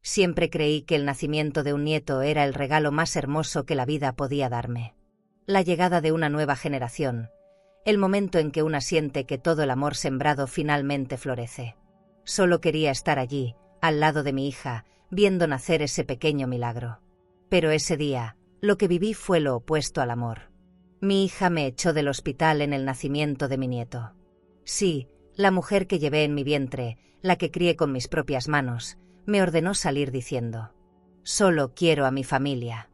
Siempre creí que el nacimiento de un nieto era el regalo más hermoso que la vida podía darme. La llegada de una nueva generación, el momento en que una siente que todo el amor sembrado finalmente florece. Solo quería estar allí, al lado de mi hija, viendo nacer ese pequeño milagro. Pero ese día, lo que viví fue lo opuesto al amor. Mi hija me echó del hospital en el nacimiento de mi nieto. Sí, la mujer que llevé en mi vientre, la que crié con mis propias manos, me ordenó salir diciendo: «Solo quiero a mi familia».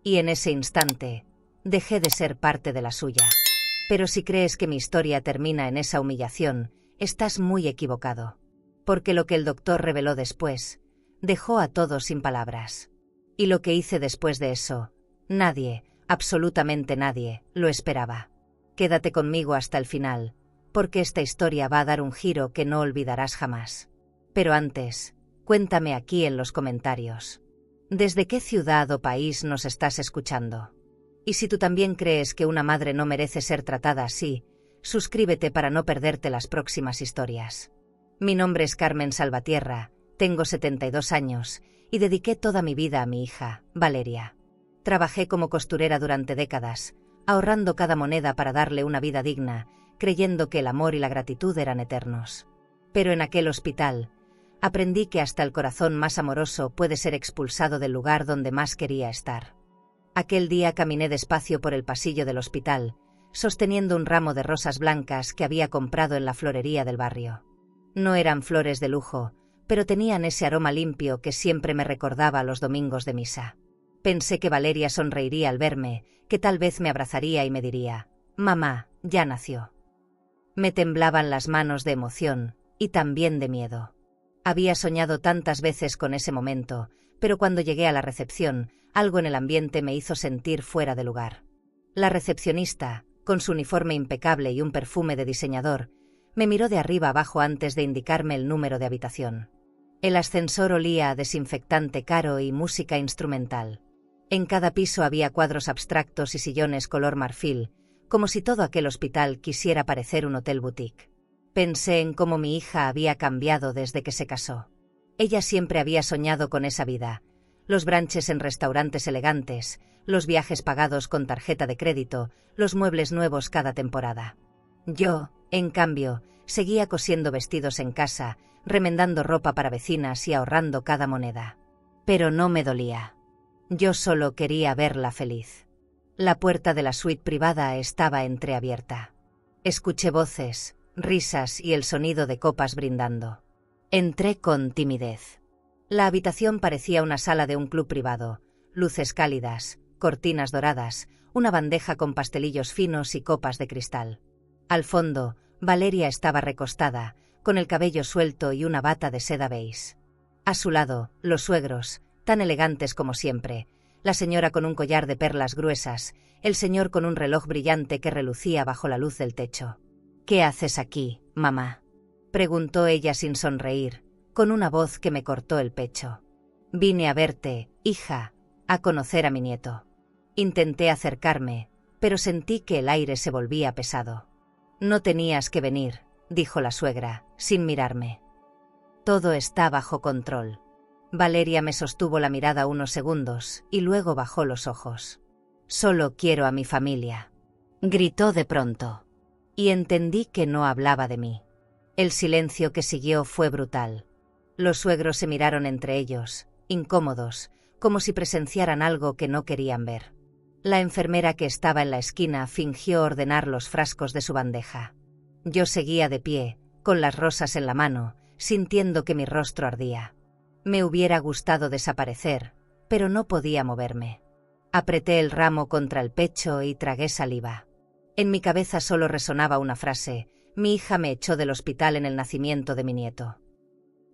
Y en ese instante, dejé de ser parte de la suya. Pero si crees que mi historia termina en esa humillación, estás muy equivocado. Porque lo que el doctor reveló después, dejó a todos sin palabras. Y lo que hice después de eso, nadie, absolutamente nadie, lo esperaba. Quédate conmigo hasta el final, porque esta historia va a dar un giro que no olvidarás jamás. Pero antes, cuéntame aquí en los comentarios. ¿Desde qué ciudad o país nos estás escuchando? Y si tú también crees que una madre no merece ser tratada así, suscríbete para no perderte las próximas historias. Mi nombre es Carmen Salvatierra, tengo 72 años, y dediqué toda mi vida a mi hija, Valeria. Trabajé como costurera durante décadas, ahorrando cada moneda para darle una vida digna, creyendo que el amor y la gratitud eran eternos. Pero en aquel hospital, aprendí que hasta el corazón más amoroso puede ser expulsado del lugar donde más quería estar. Aquel día caminé despacio por el pasillo del hospital, sosteniendo un ramo de rosas blancas que había comprado en la florería del barrio. No eran flores de lujo, pero tenían ese aroma limpio que siempre me recordaba los domingos de misa. Pensé que Valeria sonreiría al verme, que tal vez me abrazaría y me diría: «Mamá, ya nació». Me temblaban las manos de emoción, y también de miedo. Había soñado tantas veces con ese momento, pero cuando llegué a la recepción, algo en el ambiente me hizo sentir fuera de lugar. La recepcionista, con su uniforme impecable y un perfume de diseñador, me miró de arriba abajo antes de indicarme el número de habitación. El ascensor olía a desinfectante caro y música instrumental. En cada piso había cuadros abstractos y sillones color marfil, como si todo aquel hospital quisiera parecer un hotel boutique. Pensé en cómo mi hija había cambiado desde que se casó. Ella siempre había soñado con esa vida: los brunches en restaurantes elegantes, los viajes pagados con tarjeta de crédito, los muebles nuevos cada temporada. Yo, en cambio, seguía cosiendo vestidos en casa, remendando ropa para vecinas y ahorrando cada moneda. Pero no me dolía. Yo solo quería verla feliz. La puerta de la suite privada estaba entreabierta. Escuché voces, risas y el sonido de copas brindando. Entré con timidez. La habitación parecía una sala de un club privado: luces cálidas, cortinas doradas, una bandeja con pastelillos finos y copas de cristal. Al fondo, Valeria estaba recostada, con el cabello suelto y una bata de seda beige. A su lado, los suegros, tan elegantes como siempre, la señora con un collar de perlas gruesas, el señor con un reloj brillante que relucía bajo la luz del techo. «¿Qué haces aquí, mamá?», preguntó ella sin sonreír, con una voz que me cortó el pecho. «Vine a verte, hija, a conocer a mi nieto». Intenté acercarme, pero sentí que el aire se volvía pesado. «No tenías que venir», dijo la suegra, sin mirarme. «Todo está bajo control». Valeria me sostuvo la mirada unos segundos y luego bajó los ojos. «Solo quiero a mi familia», gritó de pronto. Y entendí que no hablaba de mí. El silencio que siguió fue brutal. Los suegros se miraron entre ellos, incómodos, como si presenciaran algo que no querían ver. La enfermera que estaba en la esquina fingió ordenar los frascos de su bandeja. Yo seguía de pie, con las rosas en la mano, sintiendo que mi rostro ardía. Me hubiera gustado desaparecer, pero no podía moverme. Apreté el ramo contra el pecho y tragué saliva. En mi cabeza solo resonaba una frase: «Mi hija me echó del hospital en el nacimiento de mi nieto».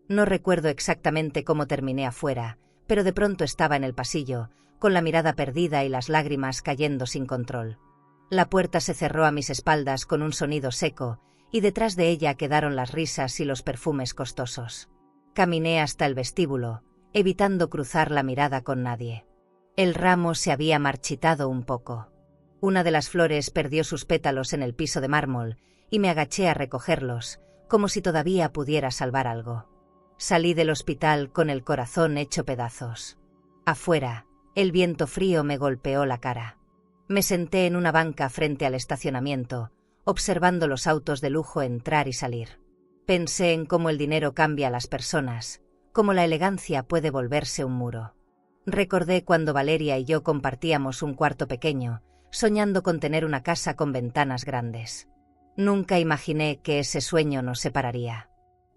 No recuerdo exactamente cómo terminé afuera, pero de pronto estaba en el pasillo, con la mirada perdida y las lágrimas cayendo sin control. La puerta se cerró a mis espaldas con un sonido seco, y detrás de ella quedaron las risas y los perfumes costosos. Caminé hasta el vestíbulo, evitando cruzar la mirada con nadie. El ramo se había marchitado un poco. Una de las flores perdió sus pétalos en el piso de mármol, y me agaché a recogerlos, como si todavía pudiera salvar algo. Salí del hospital con el corazón hecho pedazos. Afuera, el viento frío me golpeó la cara. Me senté en una banca frente al estacionamiento, observando los autos de lujo entrar y salir. Pensé en cómo el dinero cambia a las personas, cómo la elegancia puede volverse un muro. Recordé cuando Valeria y yo compartíamos un cuarto pequeño, soñando con tener una casa con ventanas grandes. Nunca imaginé que ese sueño nos separaría.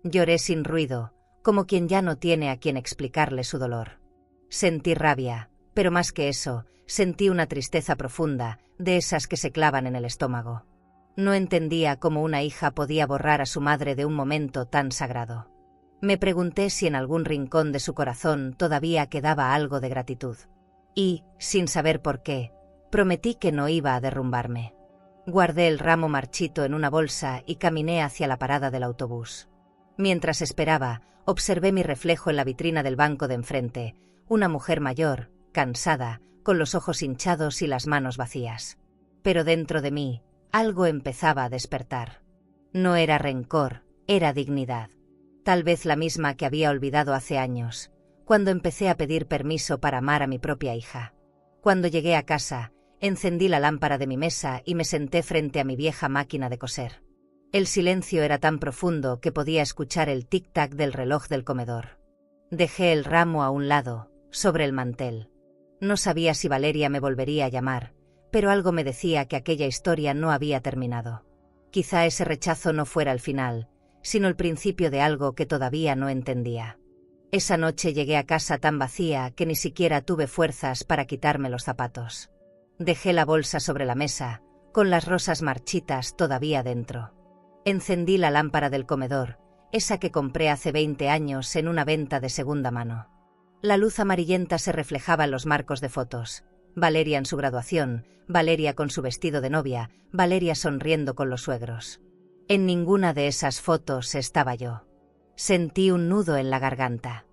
Lloré sin ruido, como quien ya no tiene a quien explicarle su dolor. Sentí rabia, pero más que eso, sentí una tristeza profunda, de esas que se clavan en el estómago. No entendía cómo una hija podía borrar a su madre de un momento tan sagrado. Me pregunté si en algún rincón de su corazón todavía quedaba algo de gratitud. Y, sin saber por qué, prometí que no iba a derrumbarme. Guardé el ramo marchito en una bolsa y caminé hacia la parada del autobús. Mientras esperaba, observé mi reflejo en la vitrina del banco de enfrente, una mujer mayor, cansada, con los ojos hinchados y las manos vacías. Pero dentro de mí, algo empezaba a despertar. No era rencor, era dignidad. Tal vez la misma que había olvidado hace años, cuando empecé a pedir permiso para amar a mi propia hija. Cuando llegué a casa, encendí la lámpara de mi mesa y me senté frente a mi vieja máquina de coser. El silencio era tan profundo que podía escuchar el tic-tac del reloj del comedor. Dejé el ramo a un lado, sobre el mantel. No sabía si Valeria me volvería a llamar, pero algo me decía que aquella historia no había terminado. Quizá ese rechazo no fuera el final, sino el principio de algo que todavía no entendía. Esa noche llegué a casa tan vacía que ni siquiera tuve fuerzas para quitarme los zapatos. Dejé la bolsa sobre la mesa, con las rosas marchitas todavía dentro. Encendí la lámpara del comedor, esa que compré hace 20 años en una venta de segunda mano. La luz amarillenta se reflejaba en los marcos de fotos. Valeria en su graduación, Valeria con su vestido de novia, Valeria sonriendo con los suegros. En ninguna de esas fotos estaba yo. Sentí un nudo en la garganta.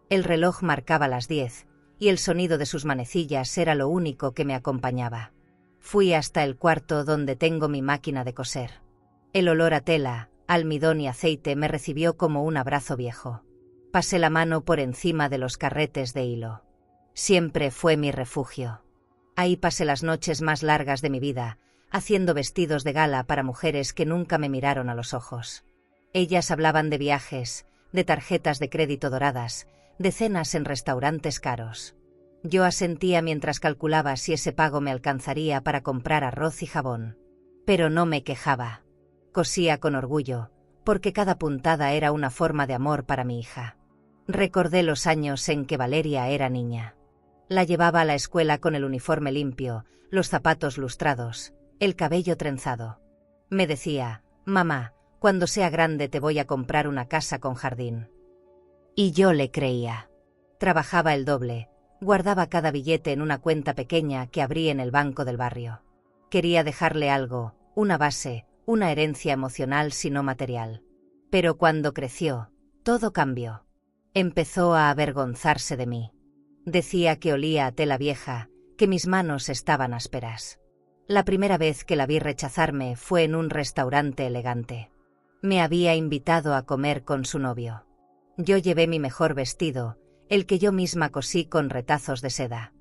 El reloj marcaba las 10, y el sonido de sus manecillas era lo único que me acompañaba. Fui hasta el cuarto donde tengo mi máquina de coser. El olor a tela, almidón y aceite me recibió como un abrazo viejo. Pasé la mano por encima de los carretes de hilo. Siempre fue mi refugio. Ahí pasé las noches más largas de mi vida, haciendo vestidos de gala para mujeres que nunca me miraron a los ojos. Ellas hablaban de viajes, de tarjetas de crédito doradas, de cenas en restaurantes caros. Yo asentía mientras calculaba si ese pago me alcanzaría para comprar arroz y jabón. Pero no me quejaba. Cosía con orgullo, porque cada puntada era una forma de amor para mi hija. Recordé los años en que Valeria era niña. La llevaba a la escuela con el uniforme limpio, los zapatos lustrados, el cabello trenzado. Me decía, «Mamá, cuando sea grande te voy a comprar una casa con jardín». Y yo le creía. Trabajaba el doble, guardaba cada billete en una cuenta pequeña que abrí en el banco del barrio. Quería dejarle algo, una base, una herencia emocional si no material. Pero cuando creció, todo cambió. Empezó a avergonzarse de mí. Decía que olía a tela vieja, que mis manos estaban ásperas. La primera vez que la vi rechazarme fue en un restaurante elegante. Me había invitado a comer con su novio. Yo llevé mi mejor vestido, el que yo misma cosí con retazos de seda.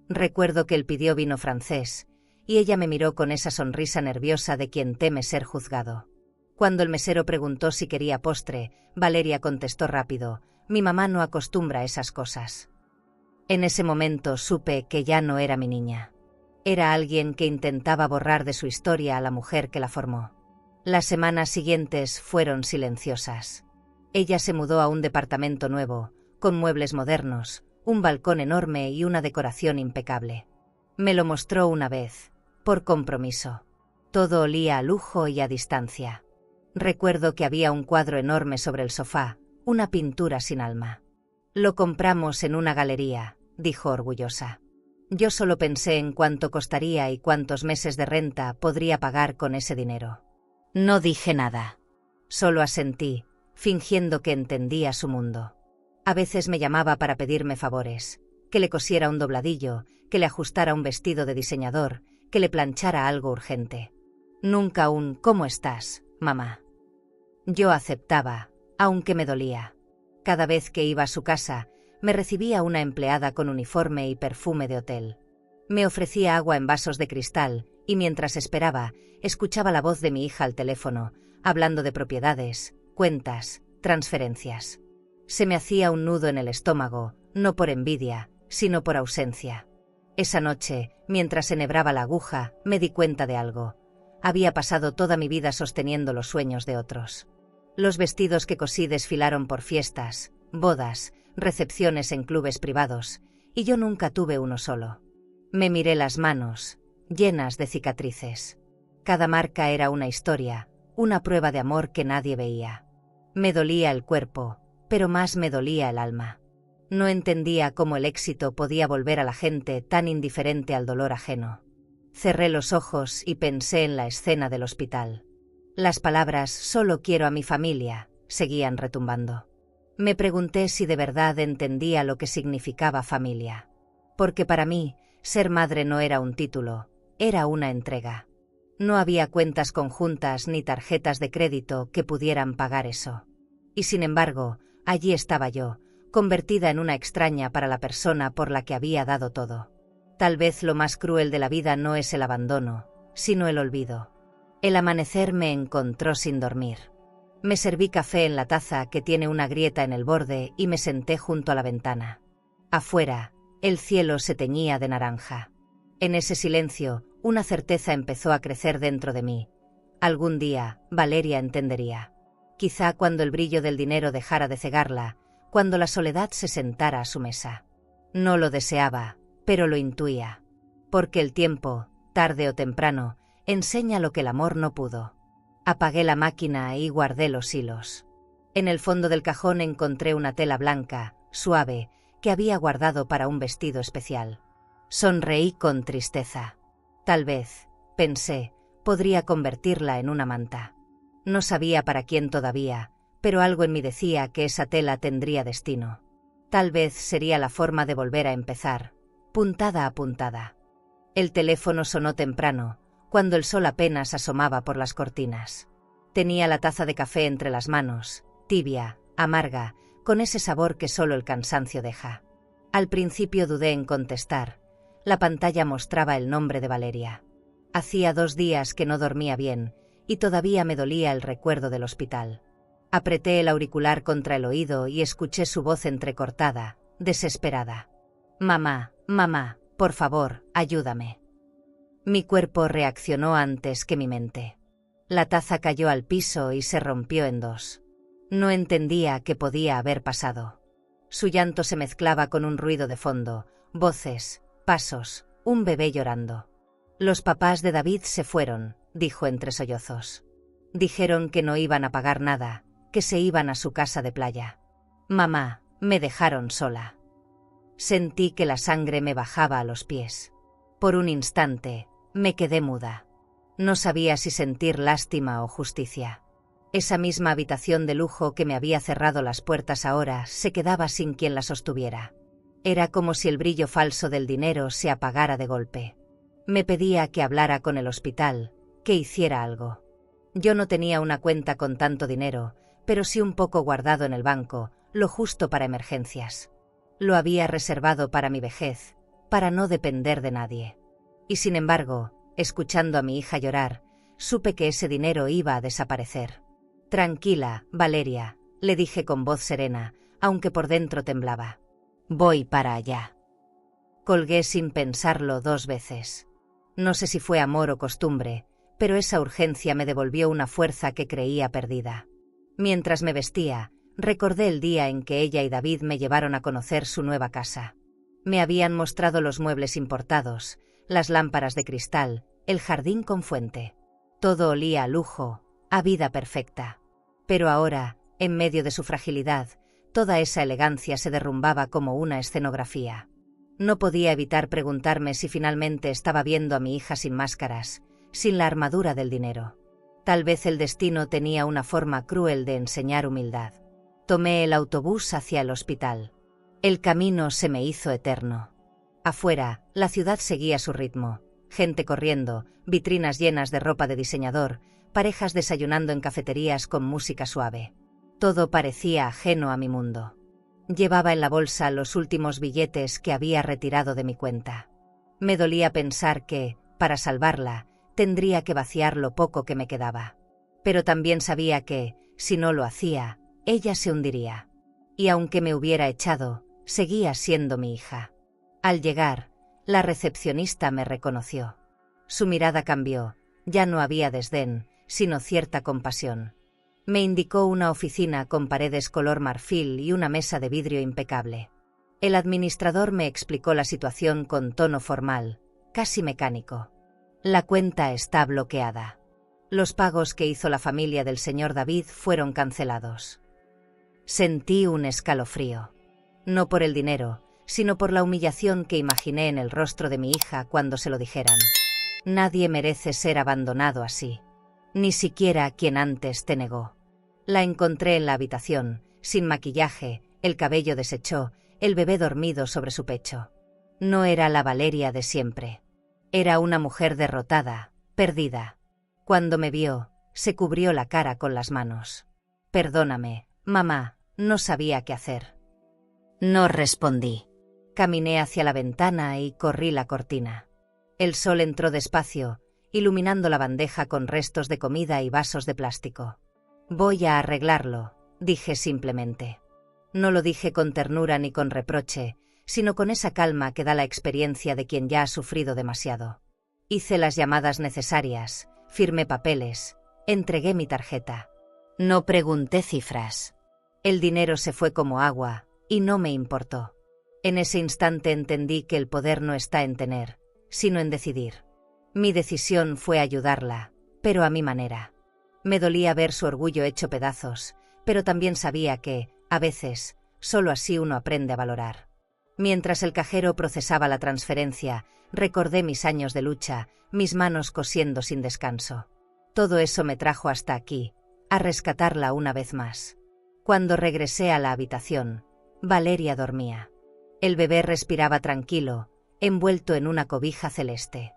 Recuerdo que él pidió vino francés, y ella me miró con esa sonrisa nerviosa de quien teme ser juzgado. Cuando el mesero preguntó si quería postre, Valeria contestó rápido, «Mi mamá no acostumbra a esas cosas». En ese momento supe que ya no era mi niña. Era alguien que intentaba borrar de su historia a la mujer que la formó. Las semanas siguientes fueron silenciosas. Ella se mudó a un departamento nuevo, con muebles modernos, un balcón enorme y una decoración impecable. Me lo mostró una vez, por compromiso. Todo olía a lujo y a distancia. Recuerdo que había un cuadro enorme sobre el sofá, una pintura sin alma. «Lo compramos en una galería», dijo orgullosa. Yo solo pensé en cuánto costaría y cuántos meses de renta podría pagar con ese dinero. No dije nada. Solo asentí, fingiendo que entendía su mundo. A veces me llamaba para pedirme favores, que le cosiera un dobladillo, que le ajustara un vestido de diseñador, que le planchara algo urgente. Nunca un «¿Cómo estás, mamá?». Yo aceptaba, aunque me dolía. Cada vez que iba a su casa, me recibía una empleada con uniforme y perfume de hotel. Me ofrecía agua en vasos de cristal, y mientras esperaba, escuchaba la voz de mi hija al teléfono, hablando de propiedades, cuentas, transferencias. Se me hacía un nudo en el estómago, no por envidia, sino por ausencia. Esa noche, mientras enhebraba la aguja, me di cuenta de algo. Había pasado toda mi vida sosteniendo los sueños de otros. Los vestidos que cosí desfilaron por fiestas, bodas, recepciones en clubes privados, y yo nunca tuve uno solo. Me miré las manos, llenas de cicatrices. Cada marca era una historia, una prueba de amor que nadie veía. Me dolía el cuerpo, pero más me dolía el alma. No entendía cómo el éxito podía volver a la gente tan indiferente al dolor ajeno. Cerré los ojos y pensé en la escena del hospital. Las palabras «solo quiero a mi familia» seguían retumbando. Me pregunté si de verdad entendía lo que significaba familia. Porque para mí, ser madre no era un título, era una entrega. No había cuentas conjuntas ni tarjetas de crédito que pudieran pagar eso. Y sin embargo, allí estaba yo, convertida en una extraña para la persona por la que había dado todo. Tal vez lo más cruel de la vida no es el abandono, sino el olvido. El amanecer me encontró sin dormir. Me serví café en la taza que tiene una grieta en el borde y me senté junto a la ventana. Afuera, el cielo se teñía de naranja. En ese silencio, una certeza empezó a crecer dentro de mí. Algún día, Valeria entendería. Quizá cuando el brillo del dinero dejara de cegarla, cuando la soledad se sentara a su mesa. No lo deseaba, pero lo intuía. Porque el tiempo, tarde o temprano, enseña lo que el amor no pudo. Apagué la máquina y guardé los hilos. En el fondo del cajón encontré una tela blanca, suave, que había guardado para un vestido especial. Sonreí con tristeza. Tal vez, pensé, podría convertirla en una manta. No sabía para quién todavía, pero algo en mí decía que esa tela tendría destino. Tal vez sería la forma de volver a empezar, puntada a puntada. El teléfono sonó temprano, cuando el sol apenas asomaba por las cortinas. Tenía la taza de café entre las manos, tibia, amarga, con ese sabor que solo el cansancio deja. Al principio dudé en contestar. La pantalla mostraba el nombre de Valeria. Hacía 2 días que no dormía bien, y todavía me dolía el recuerdo del hospital. Apreté el auricular contra el oído y escuché su voz entrecortada, desesperada. «Mamá, mamá, por favor, ayúdame». Mi cuerpo reaccionó antes que mi mente. La taza cayó al piso y se rompió en 2. No entendía qué podía haber pasado. Su llanto se mezclaba con un ruido de fondo, voces, pasos, un bebé llorando. «Los papás de David se fueron», dijo entre sollozos. «Dijeron que no iban a pagar nada, que se iban a su casa de playa. Mamá, me dejaron sola». Sentí que la sangre me bajaba a los pies. Por un instante, me quedé muda. No sabía si sentir lástima o justicia. Esa misma habitación de lujo que me había cerrado las puertas ahora se quedaba sin quien la sostuviera. Era como si el brillo falso del dinero se apagara de golpe. Me pedía que hablara con el hospital, que hiciera algo. Yo no tenía una cuenta con tanto dinero, pero sí un poco guardado en el banco, lo justo para emergencias. Lo había reservado para mi vejez, para no depender de nadie. Y sin embargo, escuchando a mi hija llorar, supe que ese dinero iba a desaparecer. «Tranquila, Valeria», le dije con voz serena, aunque por dentro temblaba. «Voy para allá». Colgué sin pensarlo 2 veces. No sé si fue amor o costumbre, pero esa urgencia me devolvió una fuerza que creía perdida. Mientras me vestía, recordé el día en que ella y David me llevaron a conocer su nueva casa. Me habían mostrado los muebles importados, las lámparas de cristal, el jardín con fuente. Todo olía a lujo, a vida perfecta. Pero ahora, en medio de su fragilidad, toda esa elegancia se derrumbaba como una escenografía. No podía evitar preguntarme si finalmente estaba viendo a mi hija sin máscaras, sin la armadura del dinero. Tal vez el destino tenía una forma cruel de enseñar humildad. Tomé el autobús hacia el hospital. El camino se me hizo eterno. Afuera, la ciudad seguía su ritmo. Gente corriendo, vitrinas llenas de ropa de diseñador, parejas desayunando en cafeterías con música suave. Todo parecía ajeno a mi mundo. Llevaba en la bolsa los últimos billetes que había retirado de mi cuenta. Me dolía pensar que, para salvarla, tendría que vaciar lo poco que me quedaba. Pero también sabía que, si no lo hacía, ella se hundiría. Y aunque me hubiera echado, seguía siendo mi hija. Al llegar, la recepcionista me reconoció. Su mirada cambió, ya no había desdén, sino cierta compasión. Me indicó una oficina con paredes color marfil y una mesa de vidrio impecable. El administrador me explicó la situación con tono formal, casi mecánico. La cuenta está bloqueada. Los pagos que hizo la familia del señor David fueron cancelados. Sentí un escalofrío. No por el dinero, sino por la humillación que imaginé en el rostro de mi hija cuando se lo dijeran. Nadie merece ser abandonado así. Ni siquiera quien antes te negó. La encontré en la habitación, sin maquillaje, el cabello deshecho, el bebé dormido sobre su pecho. No era la Valeria de siempre. Era una mujer derrotada, perdida. Cuando me vio, se cubrió la cara con las manos. «Perdóname, mamá, no sabía qué hacer». No respondí. Caminé hacia la ventana y corrí la cortina. El sol entró despacio, iluminando la bandeja con restos de comida y vasos de plástico. «Voy a arreglarlo», dije simplemente. No lo dije con ternura ni con reproche, sino con esa calma que da la experiencia de quien ya ha sufrido demasiado. Hice las llamadas necesarias, firmé papeles, entregué mi tarjeta. No pregunté cifras. El dinero se fue como agua, y no me importó. En ese instante entendí que el poder no está en tener, sino en decidir. Mi decisión fue ayudarla, pero a mi manera. Me dolía ver su orgullo hecho pedazos, pero también sabía que, a veces, solo así uno aprende a valorar. Mientras el cajero procesaba la transferencia, recordé mis años de lucha, mis manos cosiendo sin descanso. Todo eso me trajo hasta aquí, a rescatarla una vez más. Cuando regresé a la habitación, Valeria dormía. El bebé respiraba tranquilo, envuelto en una cobija celeste.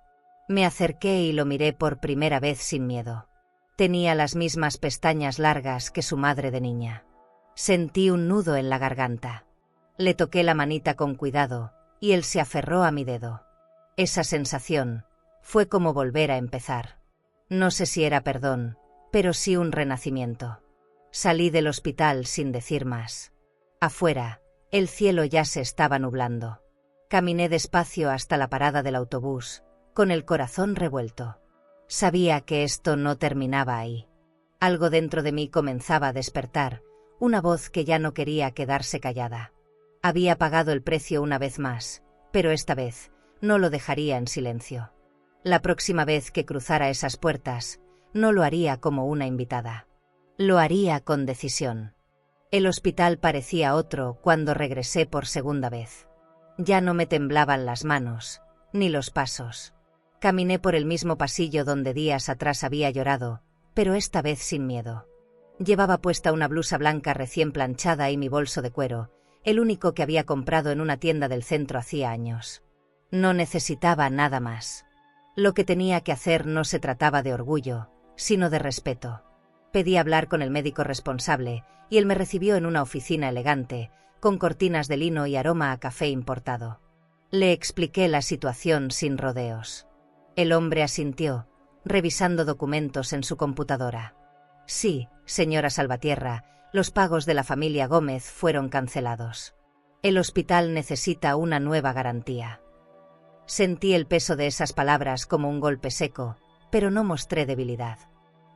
Me acerqué y lo miré por primera vez sin miedo. Tenía las mismas pestañas largas que su madre de niña. Sentí un nudo en la garganta. Le toqué la manita con cuidado, y él se aferró a mi dedo. Esa sensación fue como volver a empezar. No sé si era perdón, pero sí un renacimiento. Salí del hospital sin decir más. Afuera, el cielo ya se estaba nublando. Caminé despacio hasta la parada del autobús, con el corazón revuelto. Sabía que esto no terminaba ahí. Algo dentro de mí comenzaba a despertar, una voz que ya no quería quedarse callada. Había pagado el precio una vez más, pero esta vez no lo dejaría en silencio. La próxima vez que cruzara esas puertas, no lo haría como una invitada. Lo haría con decisión. El hospital parecía otro cuando regresé por segunda vez. Ya no me temblaban las manos, ni los pasos. Caminé por el mismo pasillo donde días atrás había llorado, pero esta vez sin miedo. Llevaba puesta una blusa blanca recién planchada y mi bolso de cuero, el único que había comprado en una tienda del centro hacía años. No necesitaba nada más. Lo que tenía que hacer no se trataba de orgullo, sino de respeto. Pedí hablar con el médico responsable, y él me recibió en una oficina elegante, con cortinas de lino y aroma a café importado. Le expliqué la situación sin rodeos. El hombre asintió, revisando documentos en su computadora. Sí, señora Salvatierra, los pagos de la familia Gómez fueron cancelados. El hospital necesita una nueva garantía. Sentí el peso de esas palabras como un golpe seco, pero no mostré debilidad.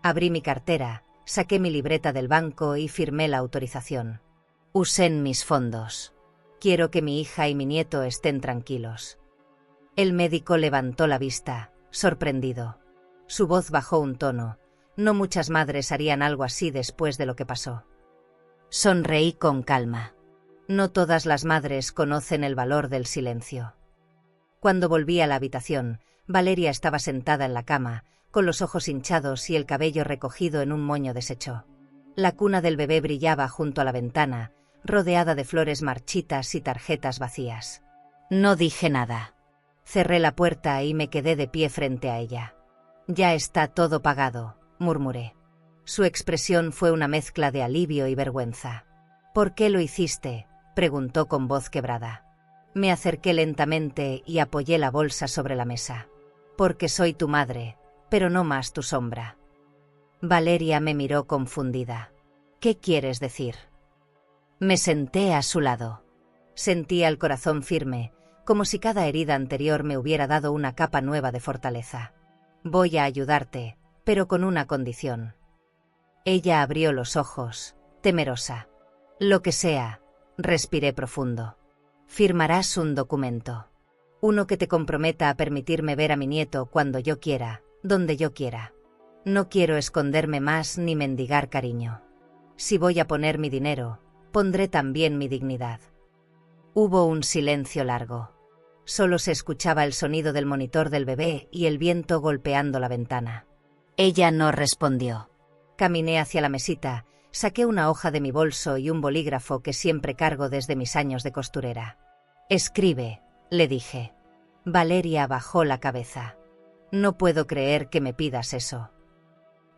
Abrí mi cartera, saqué mi libreta del banco y firmé la autorización. Usen mis fondos. Quiero que mi hija y mi nieto estén tranquilos. El médico levantó la vista, sorprendido. Su voz bajó un tono. No muchas madres harían algo así después de lo que pasó. Sonreí con calma. No todas las madres conocen el valor del silencio. Cuando volví a la habitación, Valeria estaba sentada en la cama, con los ojos hinchados y el cabello recogido en un moño deshecho. La cuna del bebé brillaba junto a la ventana, rodeada de flores marchitas y tarjetas vacías. No dije nada. Cerré la puerta y me quedé de pie frente a ella. Ya está todo pagado, murmuré. Su expresión fue una mezcla de alivio y vergüenza. ¿Por qué lo hiciste?, preguntó con voz quebrada. Me acerqué lentamente y apoyé la bolsa sobre la mesa. Porque soy tu madre, pero no más tu sombra. Valeria me miró confundida. ¿Qué quieres decir? Me senté a su lado. Sentía el corazón firme, como si cada herida anterior me hubiera dado una capa nueva de fortaleza. Voy a ayudarte, pero con una condición. Ella abrió los ojos, temerosa. Lo que sea, respiré profundo. Firmarás un documento. Uno que te comprometa a permitirme ver a mi nieto cuando yo quiera, donde yo quiera. No quiero esconderme más ni mendigar cariño. Si voy a poner mi dinero, pondré también mi dignidad. Hubo un silencio largo. Solo se escuchaba el sonido del monitor del bebé y el viento golpeando la ventana. Ella no respondió. Caminé hacia la mesita, saqué una hoja de mi bolso y un bolígrafo que siempre cargo desde mis años de costurera. Escribe, le dije. Valeria bajó la cabeza. No puedo creer que me pidas eso.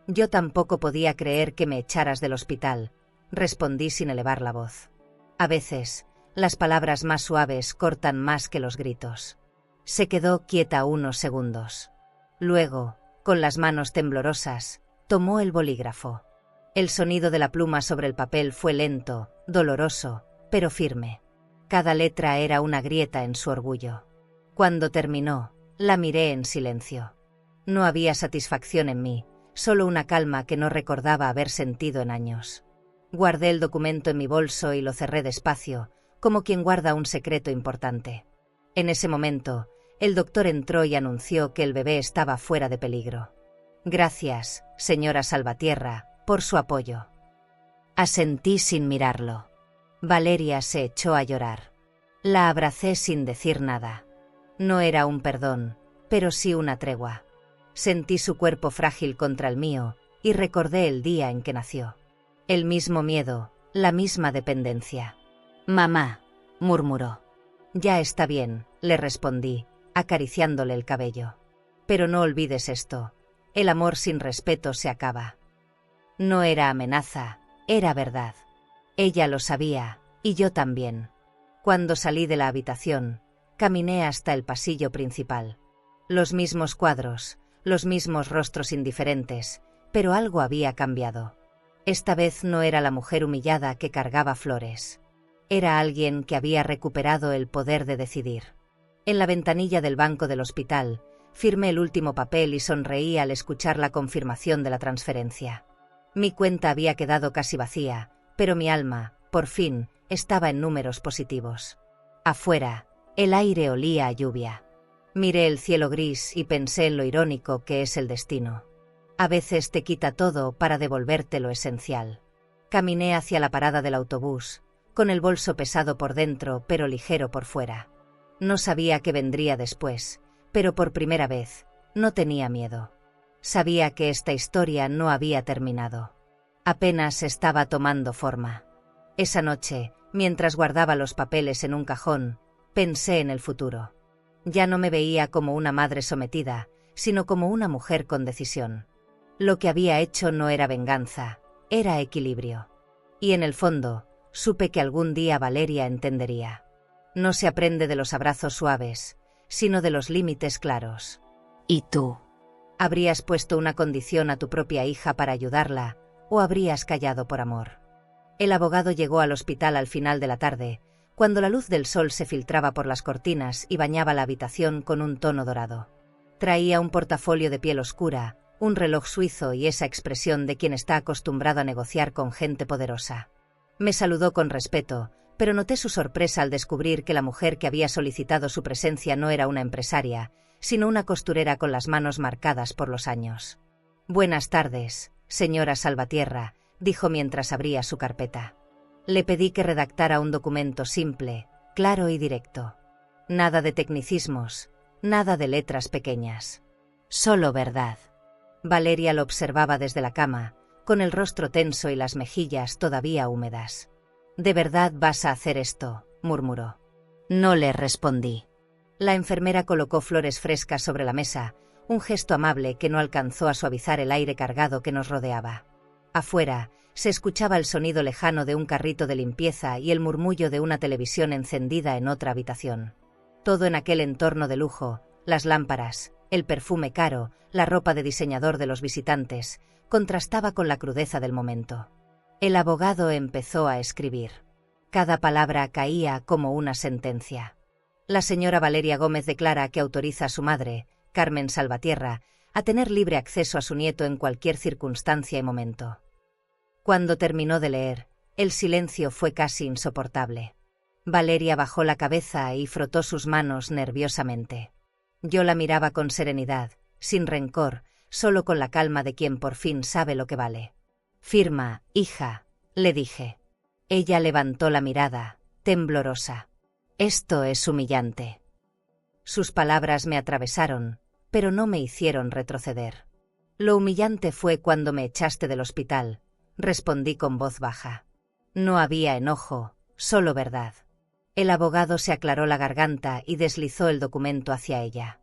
Yo tampoco podía creer que me echaras del hospital, respondí sin elevar la voz. A veces, las palabras más suaves cortan más que los gritos. Se quedó quieta unos segundos. Luego, con las manos temblorosas, tomó el bolígrafo. El sonido de la pluma sobre el papel fue lento, doloroso, pero firme. Cada letra era una grieta en su orgullo. Cuando terminó, la miré en silencio. No había satisfacción en mí, solo una calma que no recordaba haber sentido en años. Guardé el documento en mi bolso y lo cerré despacio, como quien guarda un secreto importante. En ese momento, el doctor entró y anunció que el bebé estaba fuera de peligro. Gracias, señora Salvatierra, por su apoyo. Asentí sin mirarlo. Valeria se echó a llorar. La abracé sin decir nada. No era un perdón, pero sí una tregua. Sentí su cuerpo frágil contra el mío y recordé el día en que nació. El mismo miedo, la misma dependencia. Mamá, murmuró. Ya está bien, le respondí, acariciándole el cabello. Pero no olvides esto, el amor sin respeto se acaba. No era amenaza, era verdad. Ella lo sabía, y yo también. Cuando salí de la habitación, caminé hasta el pasillo principal. Los mismos cuadros, los mismos rostros indiferentes, pero algo había cambiado. Esta vez no era la mujer humillada que cargaba flores. Era alguien que había recuperado el poder de decidir. En la ventanilla del banco del hospital, firmé el último papel y sonreí al escuchar la confirmación de la transferencia. Mi cuenta había quedado casi vacía, pero mi alma, por fin, estaba en números positivos. Afuera, el aire olía a lluvia. Miré el cielo gris y pensé en lo irónico que es el destino. A veces te quita todo para devolverte lo esencial. Caminé hacia la parada del autobús, con el bolso pesado por dentro pero ligero por fuera. No sabía qué vendría después, pero por primera vez, no tenía miedo. Sabía que esta historia no había terminado. Apenas estaba tomando forma. Esa noche, mientras guardaba los papeles en un cajón, pensé en el futuro. Ya no me veía como una madre sometida, sino como una mujer con decisión. Lo que había hecho no era venganza, era equilibrio. Y en el fondo, supe que algún día Valeria entendería. No se aprende de los abrazos suaves, sino de los límites claros. ¿Y tú? ¿Habrías puesto una condición a tu propia hija para ayudarla, o habrías callado por amor? El abogado llegó al hospital al final de la tarde, cuando la luz del sol se filtraba por las cortinas y bañaba la habitación con un tono dorado. Traía un portafolio de piel oscura, un reloj suizo y esa expresión de quien está acostumbrado a negociar con gente poderosa. Me saludó con respeto, pero noté su sorpresa al descubrir que la mujer que había solicitado su presencia no era una empresaria, sino una costurera con las manos marcadas por los años. «Buenas tardes, señora Salvatierra», dijo mientras abría su carpeta. Le pedí que redactara un documento simple, claro y directo. Nada de tecnicismos, nada de letras pequeñas. Solo verdad. Valeria lo observaba desde la cama, con el rostro tenso y las mejillas todavía húmedas. «¿De verdad vas a hacer esto?», murmuró. No le respondí. La enfermera colocó flores frescas sobre la mesa, un gesto amable que no alcanzó a suavizar el aire cargado que nos rodeaba. Afuera, se escuchaba el sonido lejano de un carrito de limpieza y el murmullo de una televisión encendida en otra habitación. Todo en aquel entorno de lujo, las lámparas, el perfume caro, la ropa de diseñador de los visitantes, contrastaba con la crudeza del momento. El abogado empezó a escribir. Cada palabra caía como una sentencia. La señora Valeria Gómez declara que autoriza a su madre, Carmen Salvatierra, a tener libre acceso a su nieto en cualquier circunstancia y momento. Cuando terminó de leer, el silencio fue casi insoportable. Valeria bajó la cabeza y frotó sus manos nerviosamente. Yo la miraba con serenidad, sin rencor, solo con la calma de quien por fin sabe lo que vale. «Firma, hija», le dije. Ella levantó la mirada, temblorosa. «Esto es humillante». Sus palabras me atravesaron, pero no me hicieron retroceder. «Lo humillante fue cuando me echaste del hospital», respondí con voz baja. No había enojo, solo verdad. El abogado se aclaró la garganta y deslizó el documento hacia ella.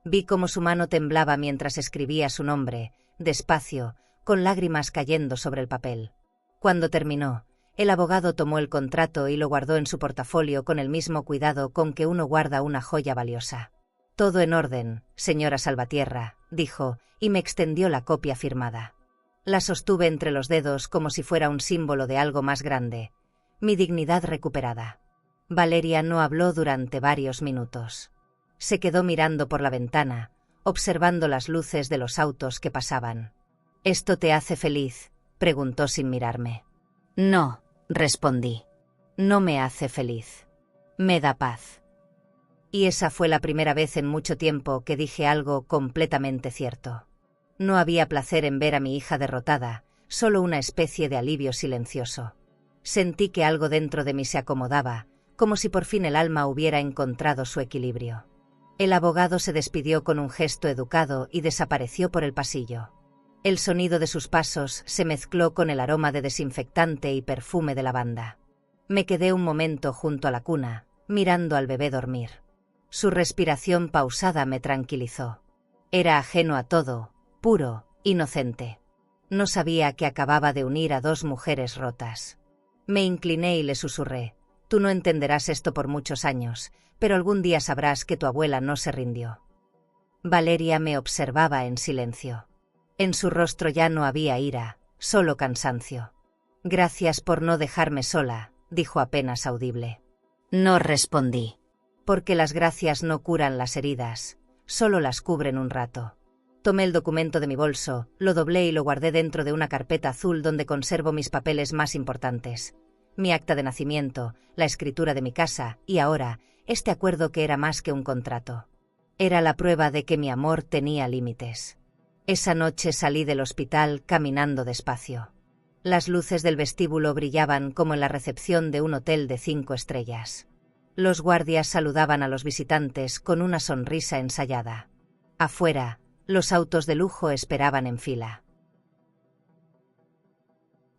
Vi cómo su mano temblaba mientras escribía su nombre, despacio, con lágrimas cayendo sobre el papel. Cuando terminó, el abogado tomó el contrato y lo guardó en su portafolio con el mismo cuidado con que uno guarda una joya valiosa. «Todo en orden, señora Salvatierra», dijo, y me extendió la copia firmada. La sostuve entre los dedos como si fuera un símbolo de algo más grande. Mi dignidad recuperada. Valeria no habló durante varios minutos. Se quedó mirando por la ventana, observando las luces de los autos que pasaban. «¿Esto te hace feliz?», preguntó sin mirarme. «No», respondí. «No me hace feliz. Me da paz». Y esa fue la primera vez en mucho tiempo que dije algo completamente cierto. No había placer en ver a mi hija derrotada, solo una especie de alivio silencioso. Sentí que algo dentro de mí se acomodaba, como si por fin el alma hubiera encontrado su equilibrio. El abogado se despidió con un gesto educado y desapareció por el pasillo. El sonido de sus pasos se mezcló con el aroma de desinfectante y perfume de lavanda. Me quedé un momento junto a la cuna, mirando al bebé dormir. Su respiración pausada me tranquilizó. Era ajeno a todo, puro, inocente. No sabía que acababa de unir a dos mujeres rotas. Me incliné y le susurré: «Tú no entenderás esto por muchos años, pero algún día sabrás que tu abuela no se rindió». Valeria me observaba en silencio. En su rostro ya no había ira, solo cansancio. «Gracias por no dejarme sola», dijo apenas audible. No respondí. «Porque las gracias no curan las heridas, solo las cubren un rato». Tomé el documento de mi bolso, lo doblé y lo guardé dentro de una carpeta azul donde conservo mis papeles más importantes. Mi acta de nacimiento, la escritura de mi casa y ahora, este acuerdo que era más que un contrato. Era la prueba de que mi amor tenía límites. Esa noche salí del hospital caminando despacio. Las luces del vestíbulo brillaban como en la recepción de un hotel de 5 estrellas. Los guardias saludaban a los visitantes con una sonrisa ensayada. Afuera, los autos de lujo esperaban en fila.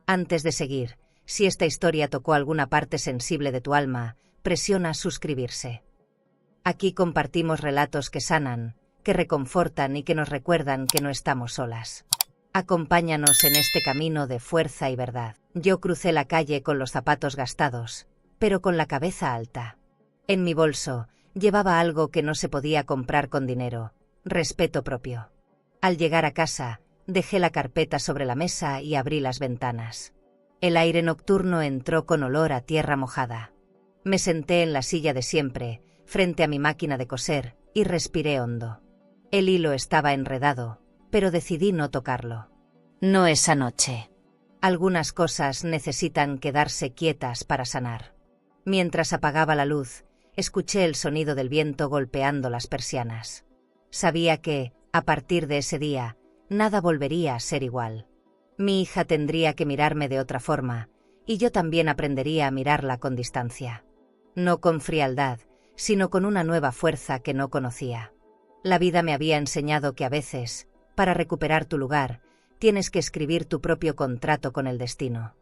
Antes de seguir, si esta historia tocó alguna parte sensible de tu alma, presiona suscribirse. Aquí compartimos relatos que sanan, que reconfortan y que nos recuerdan que no estamos solas. Acompáñanos en este camino de fuerza y verdad. Yo crucé la calle con los zapatos gastados, pero con la cabeza alta. En mi bolso llevaba algo que no se podía comprar con dinero: respeto propio. Al llegar a casa, dejé la carpeta sobre la mesa y abrí las ventanas. El aire nocturno entró con olor a tierra mojada. Me senté en la silla de siempre, frente a mi máquina de coser, y respiré hondo. El hilo estaba enredado, pero decidí no tocarlo. No esa noche. Algunas cosas necesitan quedarse quietas para sanar. Mientras apagaba la luz, escuché el sonido del viento golpeando las persianas. Sabía que, a partir de ese día, nada volvería a ser igual. Mi hija tendría que mirarme de otra forma, y yo también aprendería a mirarla con distancia. No con frialdad, sino con una nueva fuerza que no conocía. La vida me había enseñado que a veces, para recuperar tu lugar, tienes que escribir tu propio contrato con el destino.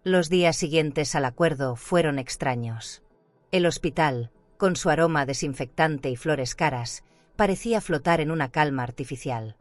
Los días siguientes al acuerdo fueron extraños. El hospital, con su aroma desinfectante y flores caras, parecía flotar en una calma artificial.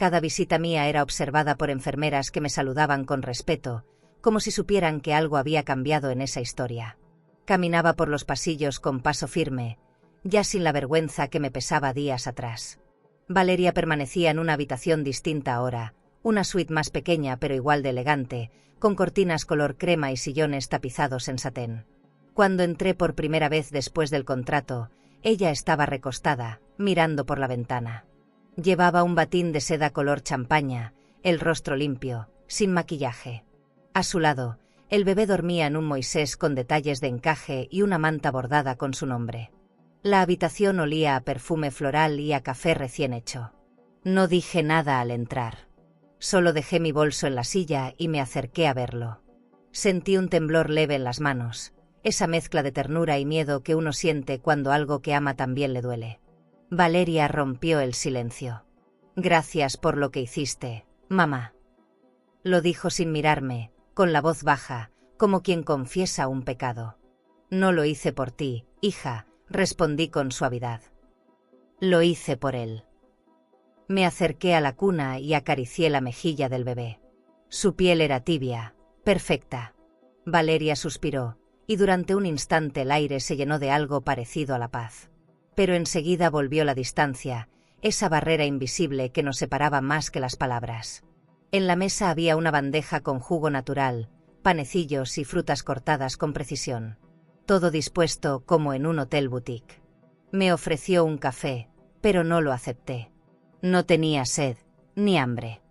Cada visita mía era observada por enfermeras que me saludaban con respeto, como si supieran que algo había cambiado en esa historia. Caminaba por los pasillos con paso firme, ya sin la vergüenza que me pesaba días atrás. Valeria permanecía en una habitación distinta ahora, una suite más pequeña pero igual de elegante, con cortinas color crema y sillones tapizados en satén. Cuando entré por primera vez después del contrato, ella estaba recostada, mirando por la ventana. Llevaba un batín de seda color champaña, el rostro limpio, sin maquillaje. A su lado, el bebé dormía en un Moisés con detalles de encaje y una manta bordada con su nombre. La habitación olía a perfume floral y a café recién hecho. No dije nada al entrar. Solo dejé mi bolso en la silla y me acerqué a verlo. Sentí un temblor leve en las manos, esa mezcla de ternura y miedo que uno siente cuando algo que ama también le duele. Valeria rompió el silencio. «Gracias por lo que hiciste, mamá». Lo dijo sin mirarme, con la voz baja, como quien confiesa un pecado. «No lo hice por ti, hija», respondí con suavidad. «Lo hice por él». Me acerqué a la cuna y acaricié la mejilla del bebé. Su piel era tibia, perfecta. Valeria suspiró, y durante un instante el aire se llenó de algo parecido a la paz. Pero enseguida volvió la distancia, esa barrera invisible que nos separaba más que las palabras. En la mesa había una bandeja con jugo natural, panecillos y frutas cortadas con precisión. Todo dispuesto como en un hotel boutique. Me ofreció un café, pero no lo acepté. No tenía sed, ni hambre.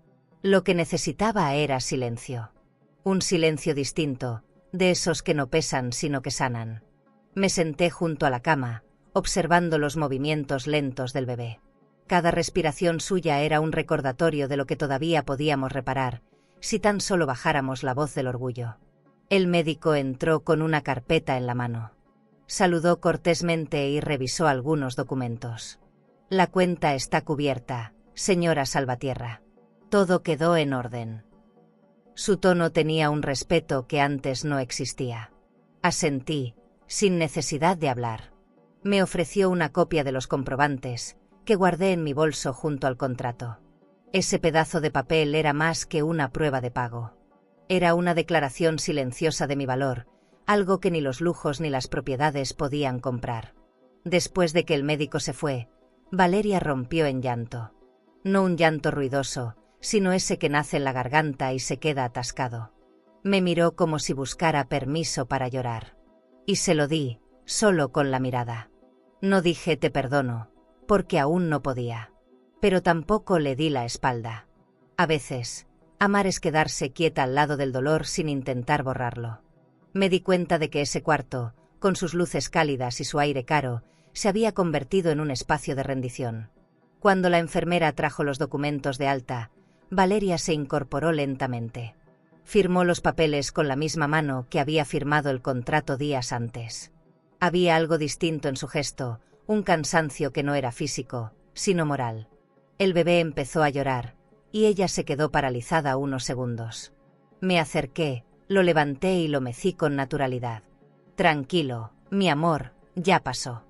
Lo que necesitaba era silencio. Un silencio distinto, de esos que no pesan sino que sanan. Me senté junto a la cama, observando los movimientos lentos del bebé. Cada respiración suya era un recordatorio de lo que todavía podíamos reparar, si tan solo bajáramos la voz del orgullo. El médico entró con una carpeta en la mano. Saludó cortésmente y revisó algunos documentos. «La cuenta está cubierta, señora Salvatierra. Todo quedó en orden». Su tono tenía un respeto que antes no existía. Asentí, sin necesidad de hablar. Me ofreció una copia de los comprobantes, que guardé en mi bolso junto al contrato. Ese pedazo de papel era más que una prueba de pago. Era una declaración silenciosa de mi valor, algo que ni los lujos ni las propiedades podían comprar. Después de que el médico se fue, Valeria rompió en llanto. No un llanto ruidoso, sino ese que nace en la garganta y se queda atascado. Me miró como si buscara permiso para llorar. Y se lo di, solo con la mirada. No dije te perdono, porque aún no podía. Pero tampoco le di la espalda. A veces, amar es quedarse quieta al lado del dolor sin intentar borrarlo. Me di cuenta de que ese cuarto, con sus luces cálidas y su aire caro, se había convertido en un espacio de rendición. Cuando la enfermera trajo los documentos de alta, Valeria se incorporó lentamente. Firmó los papeles con la misma mano que había firmado el contrato días antes. Había algo distinto en su gesto, un cansancio que no era físico, sino moral. El bebé empezó a llorar, y ella se quedó paralizada unos segundos. Me acerqué, lo levanté y lo mecí con naturalidad. «Tranquilo, mi amor, ya pasó».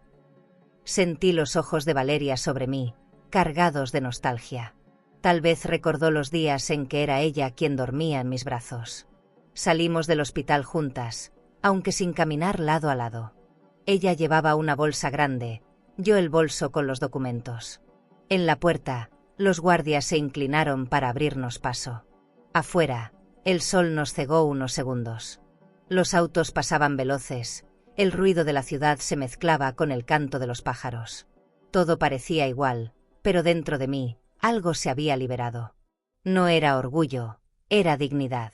Sentí los ojos de Valeria sobre mí, cargados de nostalgia. Tal vez recordó los días en que era ella quien dormía en mis brazos. Salimos del hospital juntas, aunque sin caminar lado a lado. Ella llevaba una bolsa grande, yo el bolso con los documentos. En la puerta, los guardias se inclinaron para abrirnos paso. Afuera, el sol nos cegó unos segundos. Los autos pasaban veloces, el ruido de la ciudad se mezclaba con el canto de los pájaros. Todo parecía igual, pero dentro de mí, algo se había liberado. No era orgullo, era dignidad.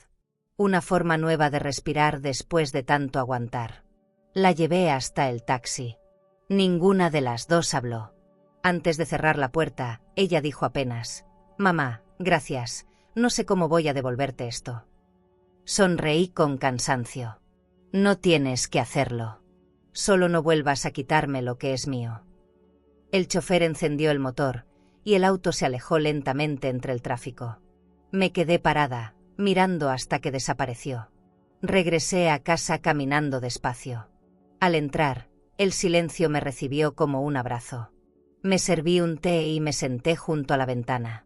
Una forma nueva de respirar después de tanto aguantar. La llevé hasta el taxi. Ninguna de las dos habló. Antes de cerrar la puerta, ella dijo apenas: «Mamá, gracias, no sé cómo voy a devolverte esto». Sonreí con cansancio. «No tienes que hacerlo. Solo no vuelvas a quitarme lo que es mío». El chofer encendió el motor, y el auto se alejó lentamente entre el tráfico. Me quedé parada, mirando hasta que desapareció. Regresé a casa caminando despacio. Al entrar, el silencio me recibió como un abrazo. Me serví un té y me senté junto a la ventana.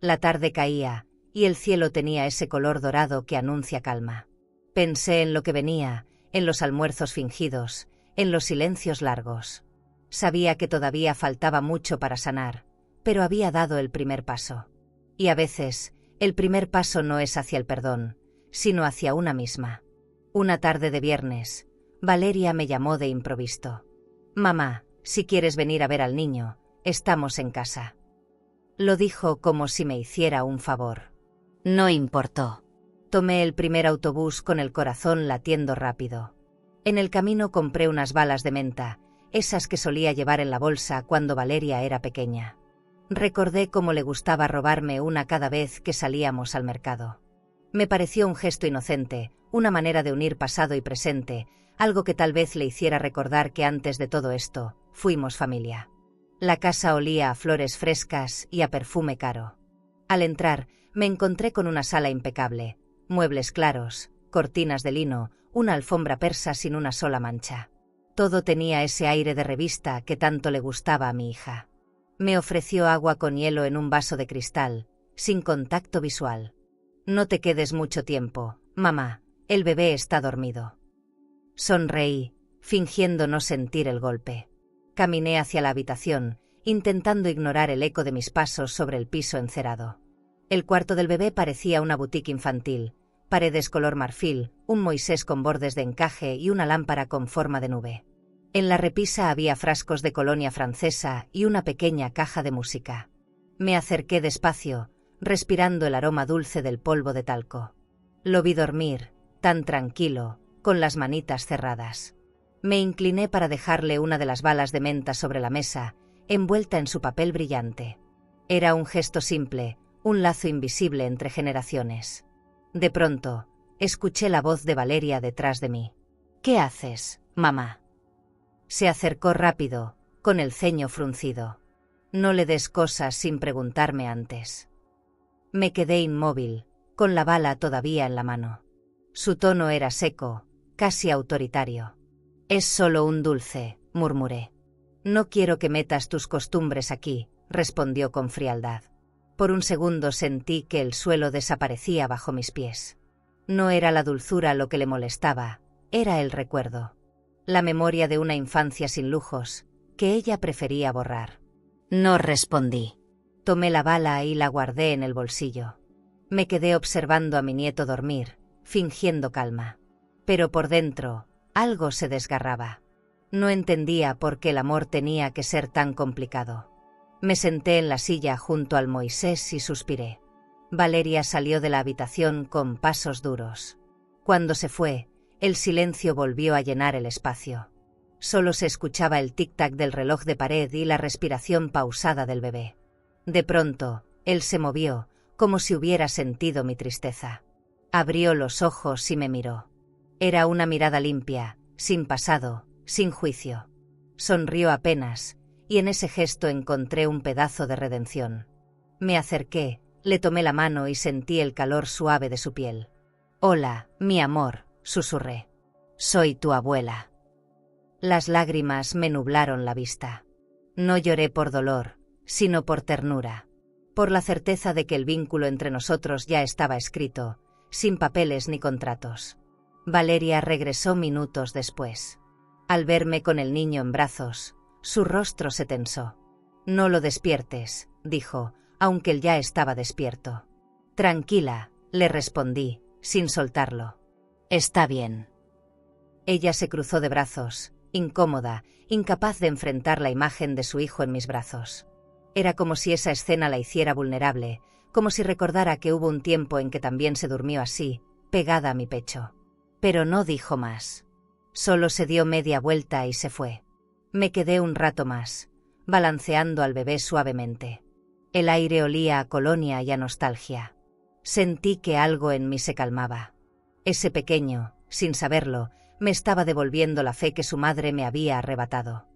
La tarde caía, y el cielo tenía ese color dorado que anuncia calma. Pensé en lo que venía, en los almuerzos fingidos, en los silencios largos. Sabía que todavía faltaba mucho para sanar, pero había dado el primer paso. Y a veces, el primer paso no es hacia el perdón, sino hacia una misma. Una tarde de viernes, Valeria me llamó de improviso. «Mamá, si quieres venir a ver al niño, estamos en casa». Lo dijo como si me hiciera un favor. No importó. Tomé el primer autobús con el corazón latiendo rápido. En el camino compré unas balas de menta, esas que solía llevar en la bolsa cuando Valeria era pequeña. Recordé cómo le gustaba robarme una cada vez que salíamos al mercado. Me pareció un gesto inocente, una manera de unir pasado y presente, algo que tal vez le hiciera recordar que antes de todo esto, fuimos familia. La casa olía a flores frescas y a perfume caro. Al entrar, me encontré con una sala impecable, muebles claros, cortinas de lino, una alfombra persa sin una sola mancha. Todo tenía ese aire de revista que tanto le gustaba a mi hija. Me ofreció agua con hielo en un vaso de cristal, sin contacto visual. «No te quedes mucho tiempo, mamá, el bebé está dormido». Sonreí, fingiendo no sentir el golpe. Caminé hacia la habitación, intentando ignorar el eco de mis pasos sobre el piso encerado. El cuarto del bebé parecía una boutique infantil, paredes color marfil, un Moisés con bordes de encaje y una lámpara con forma de nube. En la repisa había frascos de colonia francesa y una pequeña caja de música. Me acerqué despacio, respirando el aroma dulce del polvo de talco. Lo vi dormir, tan tranquilo, con las manitas cerradas. Me incliné para dejarle una de las balas de menta sobre la mesa, envuelta en su papel brillante. Era un gesto simple, un lazo invisible entre generaciones. De pronto, escuché la voz de Valeria detrás de mí. «¿Qué haces, mamá?» Se acercó rápido, con el ceño fruncido. «No le des cosas sin preguntarme antes». Me quedé inmóvil, con la bala todavía en la mano. Su tono era seco, casi autoritario. «Es solo un dulce», murmuré. «No quiero que metas tus costumbres aquí», respondió con frialdad. Por un segundo sentí que el suelo desaparecía bajo mis pies. No era la dulzura lo que le molestaba, era el recuerdo. La memoria de una infancia sin lujos, que ella prefería borrar. No respondí. Tomé la bala y la guardé en el bolsillo. Me quedé observando a mi nieto dormir, fingiendo calma. Pero por dentro, algo se desgarraba. No entendía por qué el amor tenía que ser tan complicado. Me senté en la silla junto al Moisés y suspiré. Valeria salió de la habitación con pasos duros. Cuando se fue, el silencio volvió a llenar el espacio. Solo se escuchaba el tic-tac del reloj de pared y la respiración pausada del bebé. De pronto, él se movió, como si hubiera sentido mi tristeza. Abrió los ojos y me miró. Era una mirada limpia, sin pasado, sin juicio. Sonrió apenas, y en ese gesto encontré un pedazo de redención. Me acerqué, le tomé la mano y sentí el calor suave de su piel. «Hola, mi amor», susurré. «Soy tu abuela». Las lágrimas me nublaron la vista. No lloré por dolor, sino por ternura. Por la certeza de que el vínculo entre nosotros ya estaba escrito, sin papeles ni contratos. Valeria regresó minutos después. Al verme con el niño en brazos, su rostro se tensó. «No lo despiertes», dijo, aunque él ya estaba despierto. «Tranquila», le respondí, sin soltarlo. «Está bien». Ella se cruzó de brazos, incómoda, incapaz de enfrentar la imagen de su hijo en mis brazos. Era como si esa escena la hiciera vulnerable, como si recordara que hubo un tiempo en que también se durmió así, pegada a mi pecho. Pero no dijo más. Solo se dio media vuelta y se fue. Me quedé un rato más, balanceando al bebé suavemente. El aire olía a colonia y a nostalgia. Sentí que algo en mí se calmaba. Ese pequeño, sin saberlo, me estaba devolviendo la fe que su madre me había arrebatado.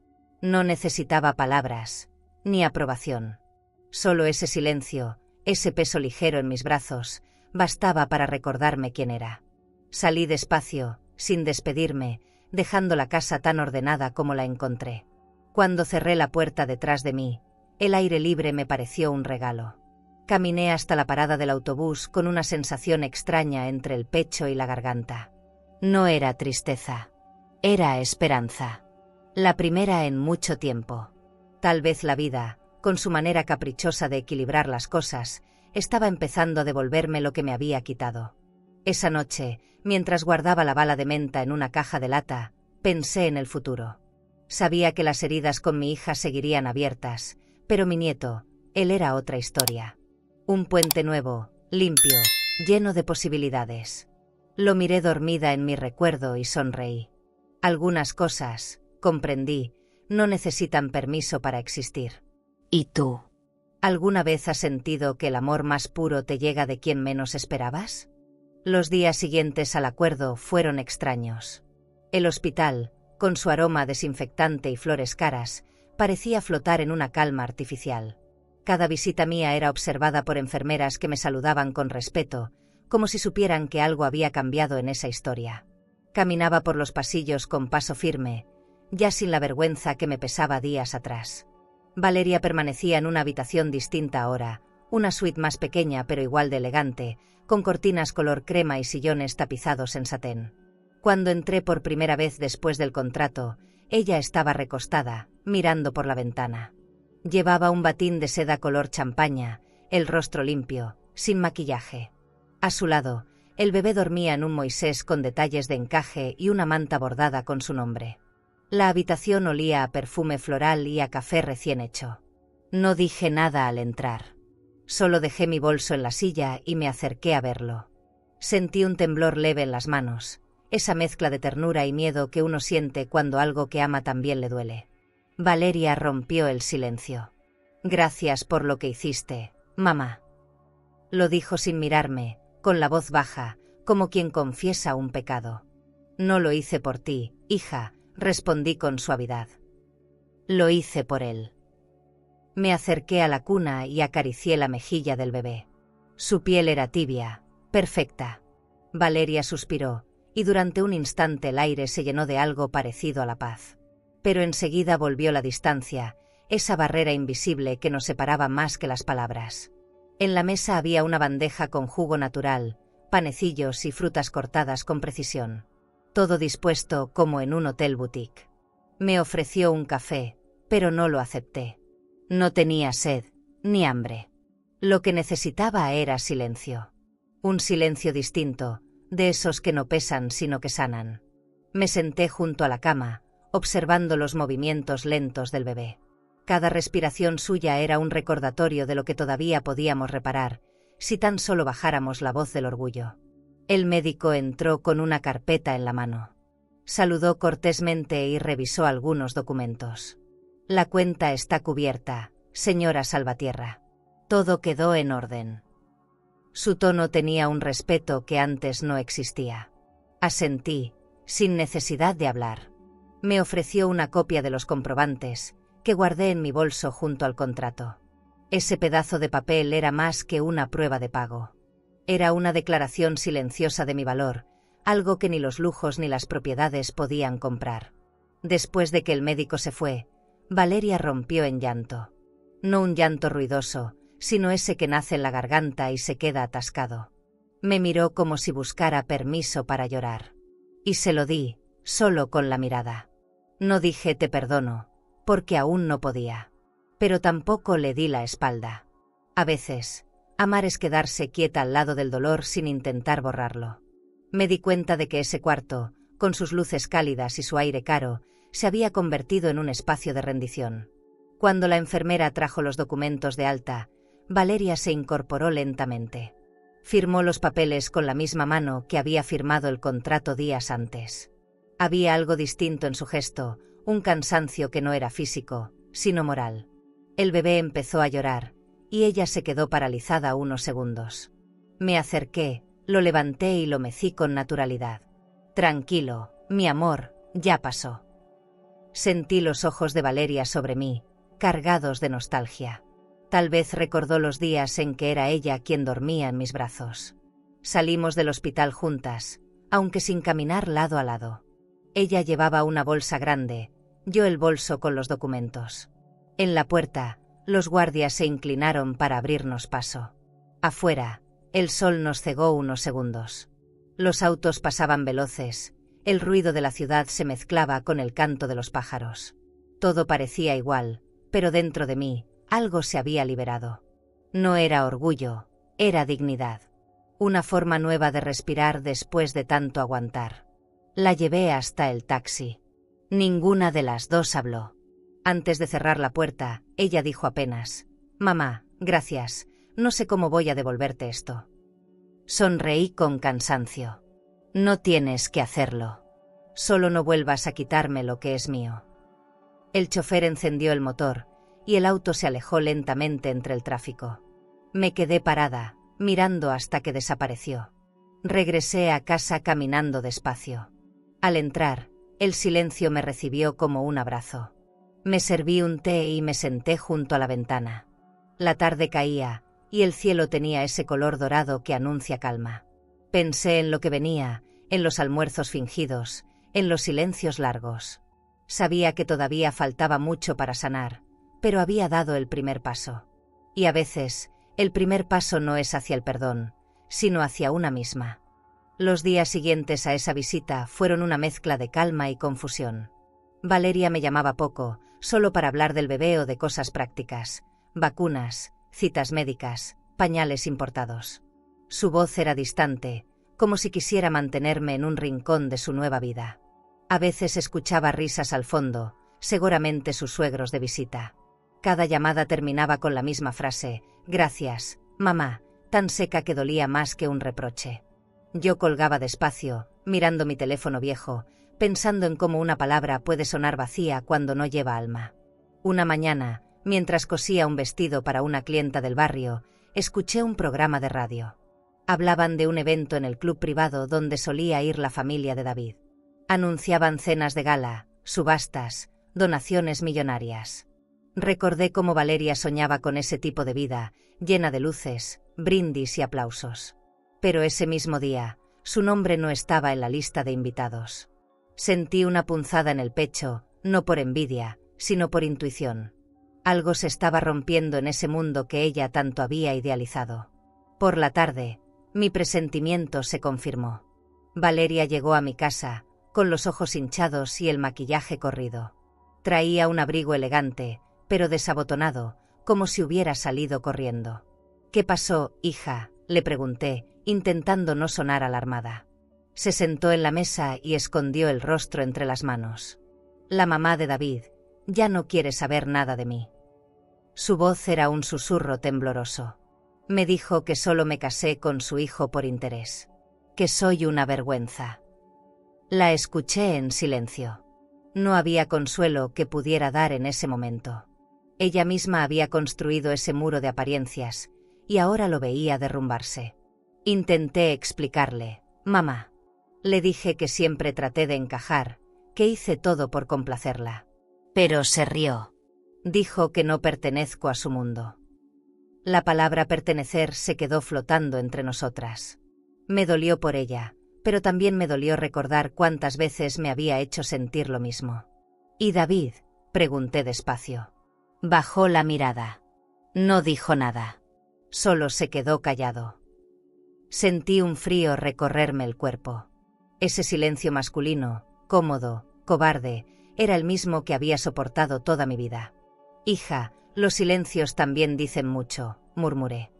No necesitaba palabras, ni aprobación. Solo ese silencio, ese peso ligero en mis brazos, bastaba para recordarme quién era. Salí despacio, sin despedirme, dejando la casa tan ordenada como la encontré. Cuando cerré la puerta detrás de mí, el aire libre me pareció un regalo. Caminé hasta la parada del autobús con una sensación extraña entre el pecho y la garganta. No era tristeza. Era esperanza. La primera en mucho tiempo. Tal vez la vida, con su manera caprichosa de equilibrar las cosas, estaba empezando a devolverme lo que me había quitado. Esa noche, mientras guardaba la bala de menta en una caja de lata, pensé en el futuro. Sabía que las heridas con mi hija seguirían abiertas, pero mi nieto, él era otra historia. Un puente nuevo, limpio, lleno de posibilidades. Lo miré dormida en mi recuerdo y sonreí. Algunas cosas, comprendí, no necesitan permiso para existir. ¿Y tú? ¿Alguna vez has sentido que el amor más puro te llega de quien menos esperabas? Los días siguientes al acuerdo fueron extraños. El hospital, con su aroma desinfectante y flores caras, parecía flotar en una calma artificial. Cada visita mía era observada por enfermeras que me saludaban con respeto, como si supieran que algo había cambiado en esa historia. Caminaba por los pasillos con paso firme, ya sin la vergüenza que me pesaba días atrás. Valeria permanecía en una habitación distinta ahora, una suite más pequeña pero igual de elegante, con cortinas color crema y sillones tapizados en satén. Cuando entré por primera vez después del contrato, ella estaba recostada, mirando por la ventana. Llevaba un batín de seda color champaña, el rostro limpio, sin maquillaje. A su lado, el bebé dormía en un Moisés con detalles de encaje y una manta bordada con su nombre. La habitación olía a perfume floral y a café recién hecho. No dije nada al entrar. Solo dejé mi bolso en la silla y me acerqué a verlo. Sentí un temblor leve en las manos, esa mezcla de ternura y miedo que uno siente cuando algo que ama también le duele. Valeria rompió el silencio. «Gracias por lo que hiciste, mamá». Lo dijo sin mirarme, con la voz baja, como quien confiesa un pecado. «No lo hice por ti, hija», respondí con suavidad. «Lo hice por él». Me acerqué a la cuna y acaricié la mejilla del bebé. Su piel era tibia, perfecta. Valeria suspiró, y durante un instante el aire se llenó de algo parecido a la paz. Pero enseguida volvió la distancia, esa barrera invisible que nos separaba más que las palabras. En la mesa había una bandeja con jugo natural, panecillos y frutas cortadas con precisión. Todo dispuesto como en un hotel boutique. Me ofreció un café, pero no lo acepté. No tenía sed, ni hambre. Lo que necesitaba era silencio. Un silencio distinto, de esos que no pesan sino que sanan. Me senté junto a la cama, observando los movimientos lentos del bebé. Cada respiración suya era un recordatorio de lo que todavía podíamos reparar, si tan solo bajáramos la voz del orgullo. El médico entró con una carpeta en la mano. Saludó cortésmente y revisó algunos documentos. «La cuenta está cubierta, señora Salvatierra. Todo quedó en orden». Su tono tenía un respeto que antes no existía. Asentí, sin necesidad de hablar. Me ofreció una copia de los comprobantes, que guardé en mi bolso junto al contrato. Ese pedazo de papel era más que una prueba de pago. Era una declaración silenciosa de mi valor, algo que ni los lujos ni las propiedades podían comprar. Después de que el médico se fue, Valeria rompió en llanto. No un llanto ruidoso, sino ese que nace en la garganta y se queda atascado. Me miró como si buscara permiso para llorar. Y se lo di, solo con la mirada. No dije te perdono, porque aún no podía. Pero tampoco le di la espalda. A veces, amar es quedarse quieta al lado del dolor sin intentar borrarlo. Me di cuenta de que ese cuarto, con sus luces cálidas y su aire caro, se había convertido en un espacio de rendición. Cuando la enfermera trajo los documentos de alta, Valeria se incorporó lentamente. Firmó los papeles con la misma mano que había firmado el contrato días antes. Había algo distinto en su gesto, un cansancio que no era físico, sino moral. El bebé empezó a llorar, y ella se quedó paralizada unos segundos. Me acerqué, lo levanté y lo mecí con naturalidad. «Tranquilo, mi amor, ya pasó». Sentí los ojos de Valeria sobre mí, cargados de nostalgia. Tal vez recordó los días en que era ella quien dormía en mis brazos. Salimos del hospital juntas, aunque sin caminar lado a lado. Ella llevaba una bolsa grande, yo el bolso con los documentos. En la puerta, los guardias se inclinaron para abrirnos paso. Afuera, el sol nos cegó unos segundos. Los autos pasaban veloces, el ruido de la ciudad se mezclaba con el canto de los pájaros. Todo parecía igual, pero dentro de mí, algo se había liberado. No era orgullo, era dignidad. Una forma nueva de respirar después de tanto aguantar. La llevé hasta el taxi. Ninguna de las dos habló. Antes de cerrar la puerta, ella dijo apenas: «Mamá, gracias, no sé cómo voy a devolverte esto». Sonreí con cansancio. «No tienes que hacerlo. Solo no vuelvas a quitarme lo que es mío». El chofer encendió el motor, y el auto se alejó lentamente entre el tráfico. Me quedé parada, mirando hasta que desapareció. Regresé a casa caminando despacio. Al entrar, el silencio me recibió como un abrazo. Me serví un té y me senté junto a la ventana. La tarde caía, y el cielo tenía ese color dorado que anuncia calma. Pensé en lo que venía, en los almuerzos fingidos, en los silencios largos. Sabía que todavía faltaba mucho para sanar, pero había dado el primer paso. Y a veces, el primer paso no es hacia el perdón, sino hacia una misma. Los días siguientes a esa visita fueron una mezcla de calma y confusión. Valeria me llamaba poco, solo para hablar del bebé o de cosas prácticas, vacunas, citas médicas, pañales importados. Su voz era distante, como si quisiera mantenerme en un rincón de su nueva vida. A veces escuchaba risas al fondo, seguramente sus suegros de visita. Cada llamada terminaba con la misma frase: «Gracias, mamá», tan seca que dolía más que un reproche. Yo colgaba despacio, mirando mi teléfono viejo, pensando en cómo una palabra puede sonar vacía cuando no lleva alma. Una mañana, mientras cosía un vestido para una clienta del barrio, escuché un programa de radio. Hablaban de un evento en el club privado donde solía ir la familia de David. Anunciaban cenas de gala, subastas, donaciones millonarias. Recordé cómo Valeria soñaba con ese tipo de vida, llena de luces, brindis y aplausos. Pero ese mismo día, su nombre no estaba en la lista de invitados. Sentí una punzada en el pecho, no por envidia, sino por intuición. Algo se estaba rompiendo en ese mundo que ella tanto había idealizado. Por la tarde, mi presentimiento se confirmó. Valeria llegó a mi casa, con los ojos hinchados y el maquillaje corrido. Traía un abrigo elegante, pero desabotonado, como si hubiera salido corriendo. «¿Qué pasó, hija?», le pregunté, intentando no sonar alarmada. Se sentó en la mesa y escondió el rostro entre las manos. «La mamá de David ya no quiere saber nada de mí». Su voz era un susurro tembloroso. Me dijo que solo me casé con su hijo por interés. Que soy una vergüenza. La escuché en silencio. No había consuelo que pudiera dar en ese momento. Ella misma había construido ese muro de apariencias, y ahora lo veía derrumbarse. Intenté explicarle: «Mamá». Le dije que siempre traté de encajar, que hice todo por complacerla. Pero se rió. Dijo que no pertenezco a su mundo. La palabra pertenecer se quedó flotando entre nosotras. Me dolió por ella, pero también me dolió recordar cuántas veces me había hecho sentir lo mismo. «¿Y David?», pregunté despacio. Bajó la mirada. No dijo nada. Solo se quedó callado. Sentí un frío recorrerme el cuerpo. Ese silencio masculino, cómodo, cobarde, era el mismo que había soportado toda mi vida. «Hija, los silencios también dicen mucho», murmuré.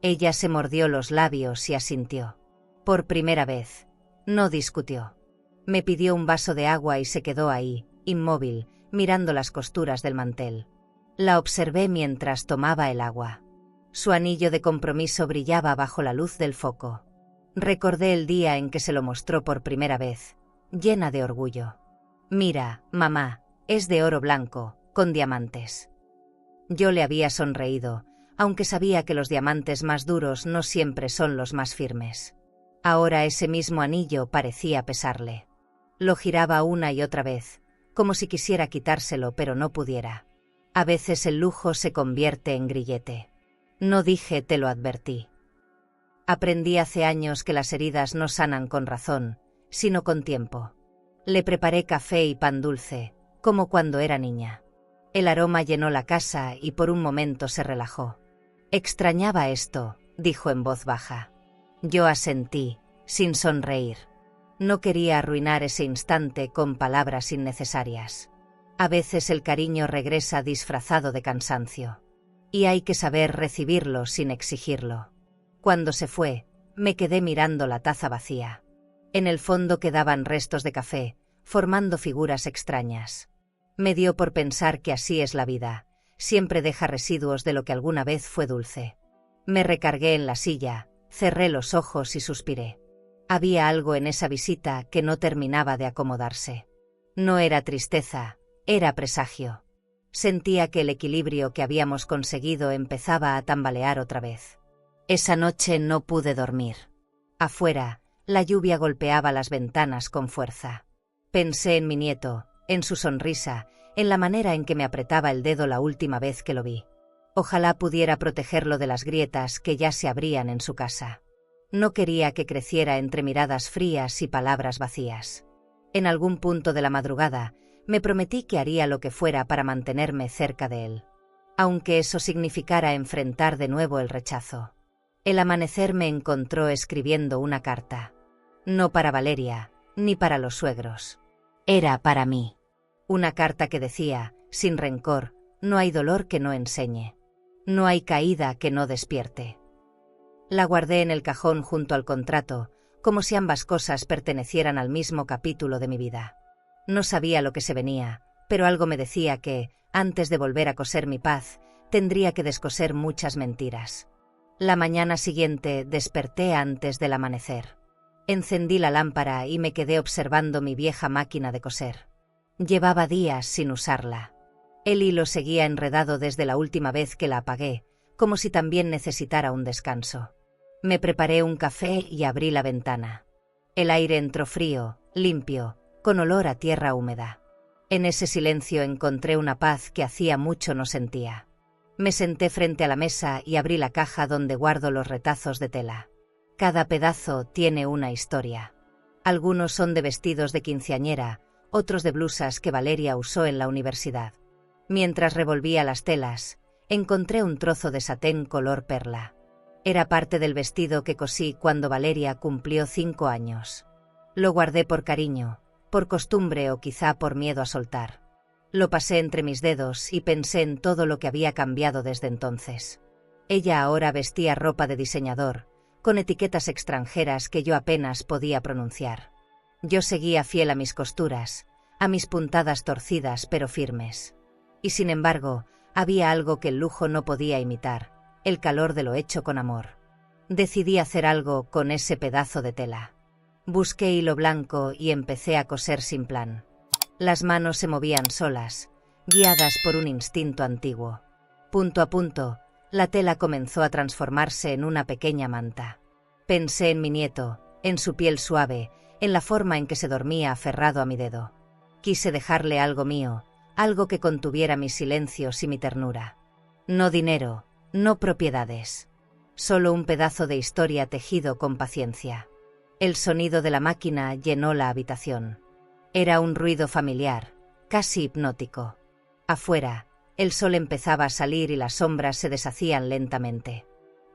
Ella se mordió los labios y asintió. Por primera vez. No discutió. Me pidió un vaso de agua y se quedó ahí, inmóvil, mirando las costuras del mantel. La observé mientras tomaba el agua. Su anillo de compromiso brillaba bajo la luz del foco. Recordé el día en que se lo mostró por primera vez, llena de orgullo. «Mira, mamá, es de oro blanco, con diamantes». Yo le había sonreído, aunque sabía que los diamantes más duros no siempre son los más firmes. Ahora ese mismo anillo parecía pesarle. Lo giraba una y otra vez, como si quisiera quitárselo pero no pudiera. A veces el lujo se convierte en grillete. No dije «te lo advertí». Aprendí hace años que las heridas no sanan con razón, sino con tiempo. Le preparé café y pan dulce, como cuando era niña. El aroma llenó la casa y por un momento se relajó. Extrañaba esto, dijo en voz baja. Yo asentí, sin sonreír. No quería arruinar ese instante con palabras innecesarias. A veces el cariño regresa disfrazado de cansancio. Y hay que saber recibirlo sin exigirlo. Cuando se fue, me quedé mirando la taza vacía. En el fondo quedaban restos de café, formando figuras extrañas. Me dio por pensar que así es la vida, siempre deja residuos de lo que alguna vez fue dulce. Me recargué en la silla, cerré los ojos y suspiré. Había algo en esa visita que no terminaba de acomodarse. No era tristeza, era presagio. Sentía que el equilibrio que habíamos conseguido empezaba a tambalear otra vez. Esa noche no pude dormir. Afuera, la lluvia golpeaba las ventanas con fuerza. Pensé en mi nieto, en su sonrisa, en la manera en que me apretaba el dedo la última vez que lo vi. Ojalá pudiera protegerlo de las grietas que ya se abrían en su casa. No quería que creciera entre miradas frías y palabras vacías. En algún punto de la madrugada, me prometí que haría lo que fuera para mantenerme cerca de él. Aunque eso significara enfrentar de nuevo el rechazo. El amanecer me encontró escribiendo una carta. No para Valeria, ni para los suegros. Era para mí. Una carta que decía, sin rencor, no hay dolor que no enseñe. No hay caída que no despierte. La guardé en el cajón junto al contrato, como si ambas cosas pertenecieran al mismo capítulo de mi vida. No sabía lo que se venía, pero algo me decía que, antes de volver a coser mi paz, tendría que descoser muchas mentiras. La mañana siguiente desperté antes del amanecer. Encendí la lámpara y me quedé observando mi vieja máquina de coser. Llevaba días sin usarla. El hilo seguía enredado desde la última vez que la apagué, como si también necesitara un descanso. Me preparé un café y abrí la ventana. El aire entró frío, limpio, con olor a tierra húmeda. En ese silencio encontré una paz que hacía mucho no sentía. Me senté frente a la mesa y abrí la caja donde guardo los retazos de tela. Cada pedazo tiene una historia. Algunos son de vestidos de quinceañera, otros de blusas que Valeria usó en la universidad. Mientras revolvía las telas, encontré un trozo de satén color perla. Era parte del vestido que cosí cuando Valeria cumplió 5 años. Lo guardé por cariño, por costumbre o quizá por miedo a soltar. Lo pasé entre mis dedos y pensé en todo lo que había cambiado desde entonces. Ella ahora vestía ropa de diseñador, con etiquetas extranjeras que yo apenas podía pronunciar. Yo seguía fiel a mis costuras, a mis puntadas torcidas pero firmes. Y sin embargo, había algo que el lujo no podía imitar, el calor de lo hecho con amor. Decidí hacer algo con ese pedazo de tela. Busqué hilo blanco y empecé a coser sin plan. Las manos se movían solas, guiadas por un instinto antiguo. Punto a punto, la tela comenzó a transformarse en una pequeña manta. Pensé en mi nieto, en su piel suave, en la forma en que se dormía aferrado a mi dedo. Quise dejarle algo mío, algo que contuviera mis silencios y mi ternura. No dinero, no propiedades. Solo un pedazo de historia tejido con paciencia. El sonido de la máquina llenó la habitación. Era un ruido familiar, casi hipnótico. Afuera, el sol empezaba a salir y las sombras se deshacían lentamente.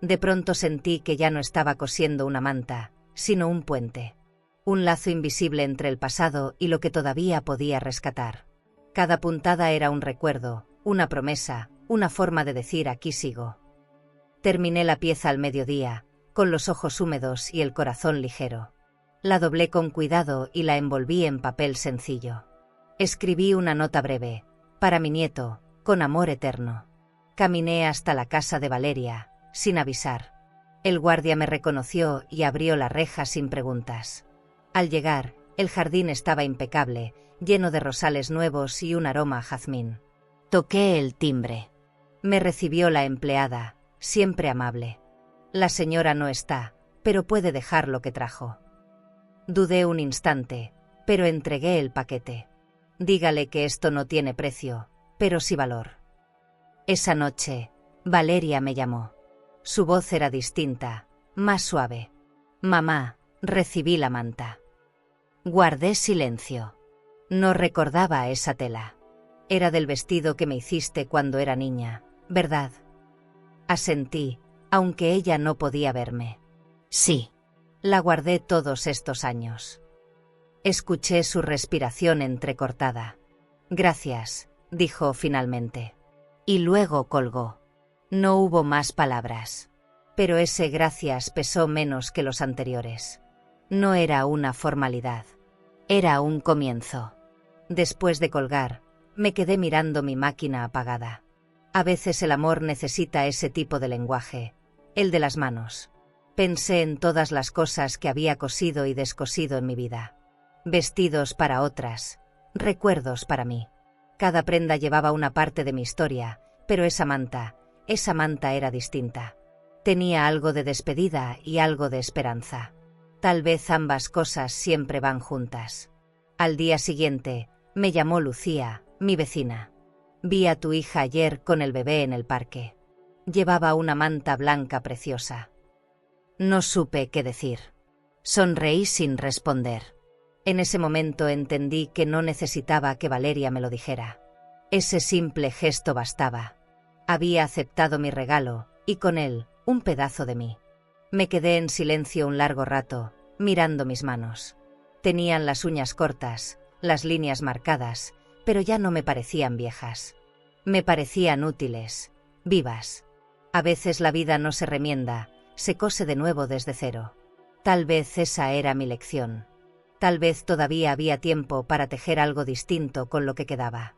De pronto sentí que ya no estaba cosiendo una manta, sino un puente. Un lazo invisible entre el pasado y lo que todavía podía rescatar. Cada puntada era un recuerdo, una promesa, una forma de decir aquí sigo. Terminé la pieza al mediodía, con los ojos húmedos y el corazón ligero. La doblé con cuidado y la envolví en papel sencillo. Escribí una nota breve, para mi nieto, con amor eterno. Caminé hasta la casa de Valeria, sin avisar. El guardia me reconoció y abrió la reja sin preguntas. Al llegar, el jardín estaba impecable, lleno de rosales nuevos y un aroma a jazmín. Toqué el timbre. Me recibió la empleada, siempre amable. La señora no está, pero puede dejar lo que trajo. Dudé un instante, pero entregué el paquete. Dígale que esto no tiene precio, pero sí valor. Esa noche, Valeria me llamó. Su voz era distinta, más suave. Mamá, recibí la manta. Guardé silencio. No recordaba esa tela. Era del vestido que me hiciste cuando era niña, ¿verdad? Asentí, aunque ella no podía verme. Sí, la guardé todos estos años. Escuché su respiración entrecortada. Gracias, dijo finalmente. Y luego colgó. No hubo más palabras. Pero ese gracias pesó menos que los anteriores. No era una formalidad. Era un comienzo. Después de colgar, me quedé mirando mi máquina apagada. A veces el amor necesita ese tipo de lenguaje, el de las manos. Pensé en todas las cosas que había cosido y descosido en mi vida. Vestidos para otras, recuerdos para mí. Cada prenda llevaba una parte de mi historia, pero esa manta era distinta. Tenía algo de despedida y algo de esperanza. Tal vez ambas cosas siempre van juntas. Al día siguiente, me llamó Lucía, mi vecina. Vi a tu hija ayer con el bebé en el parque. Llevaba una manta blanca preciosa. No supe qué decir. Sonreí sin responder. En ese momento entendí que no necesitaba que Valeria me lo dijera. Ese simple gesto bastaba. Había aceptado mi regalo, y con él, un pedazo de mí. Me quedé en silencio un largo rato, mirando mis manos. Tenían las uñas cortas, las líneas marcadas, pero ya no me parecían viejas. Me parecían útiles, vivas. A veces la vida no se remienda, se cose de nuevo desde cero. Tal vez esa era mi lección. Tal vez todavía había tiempo para tejer algo distinto con lo que quedaba.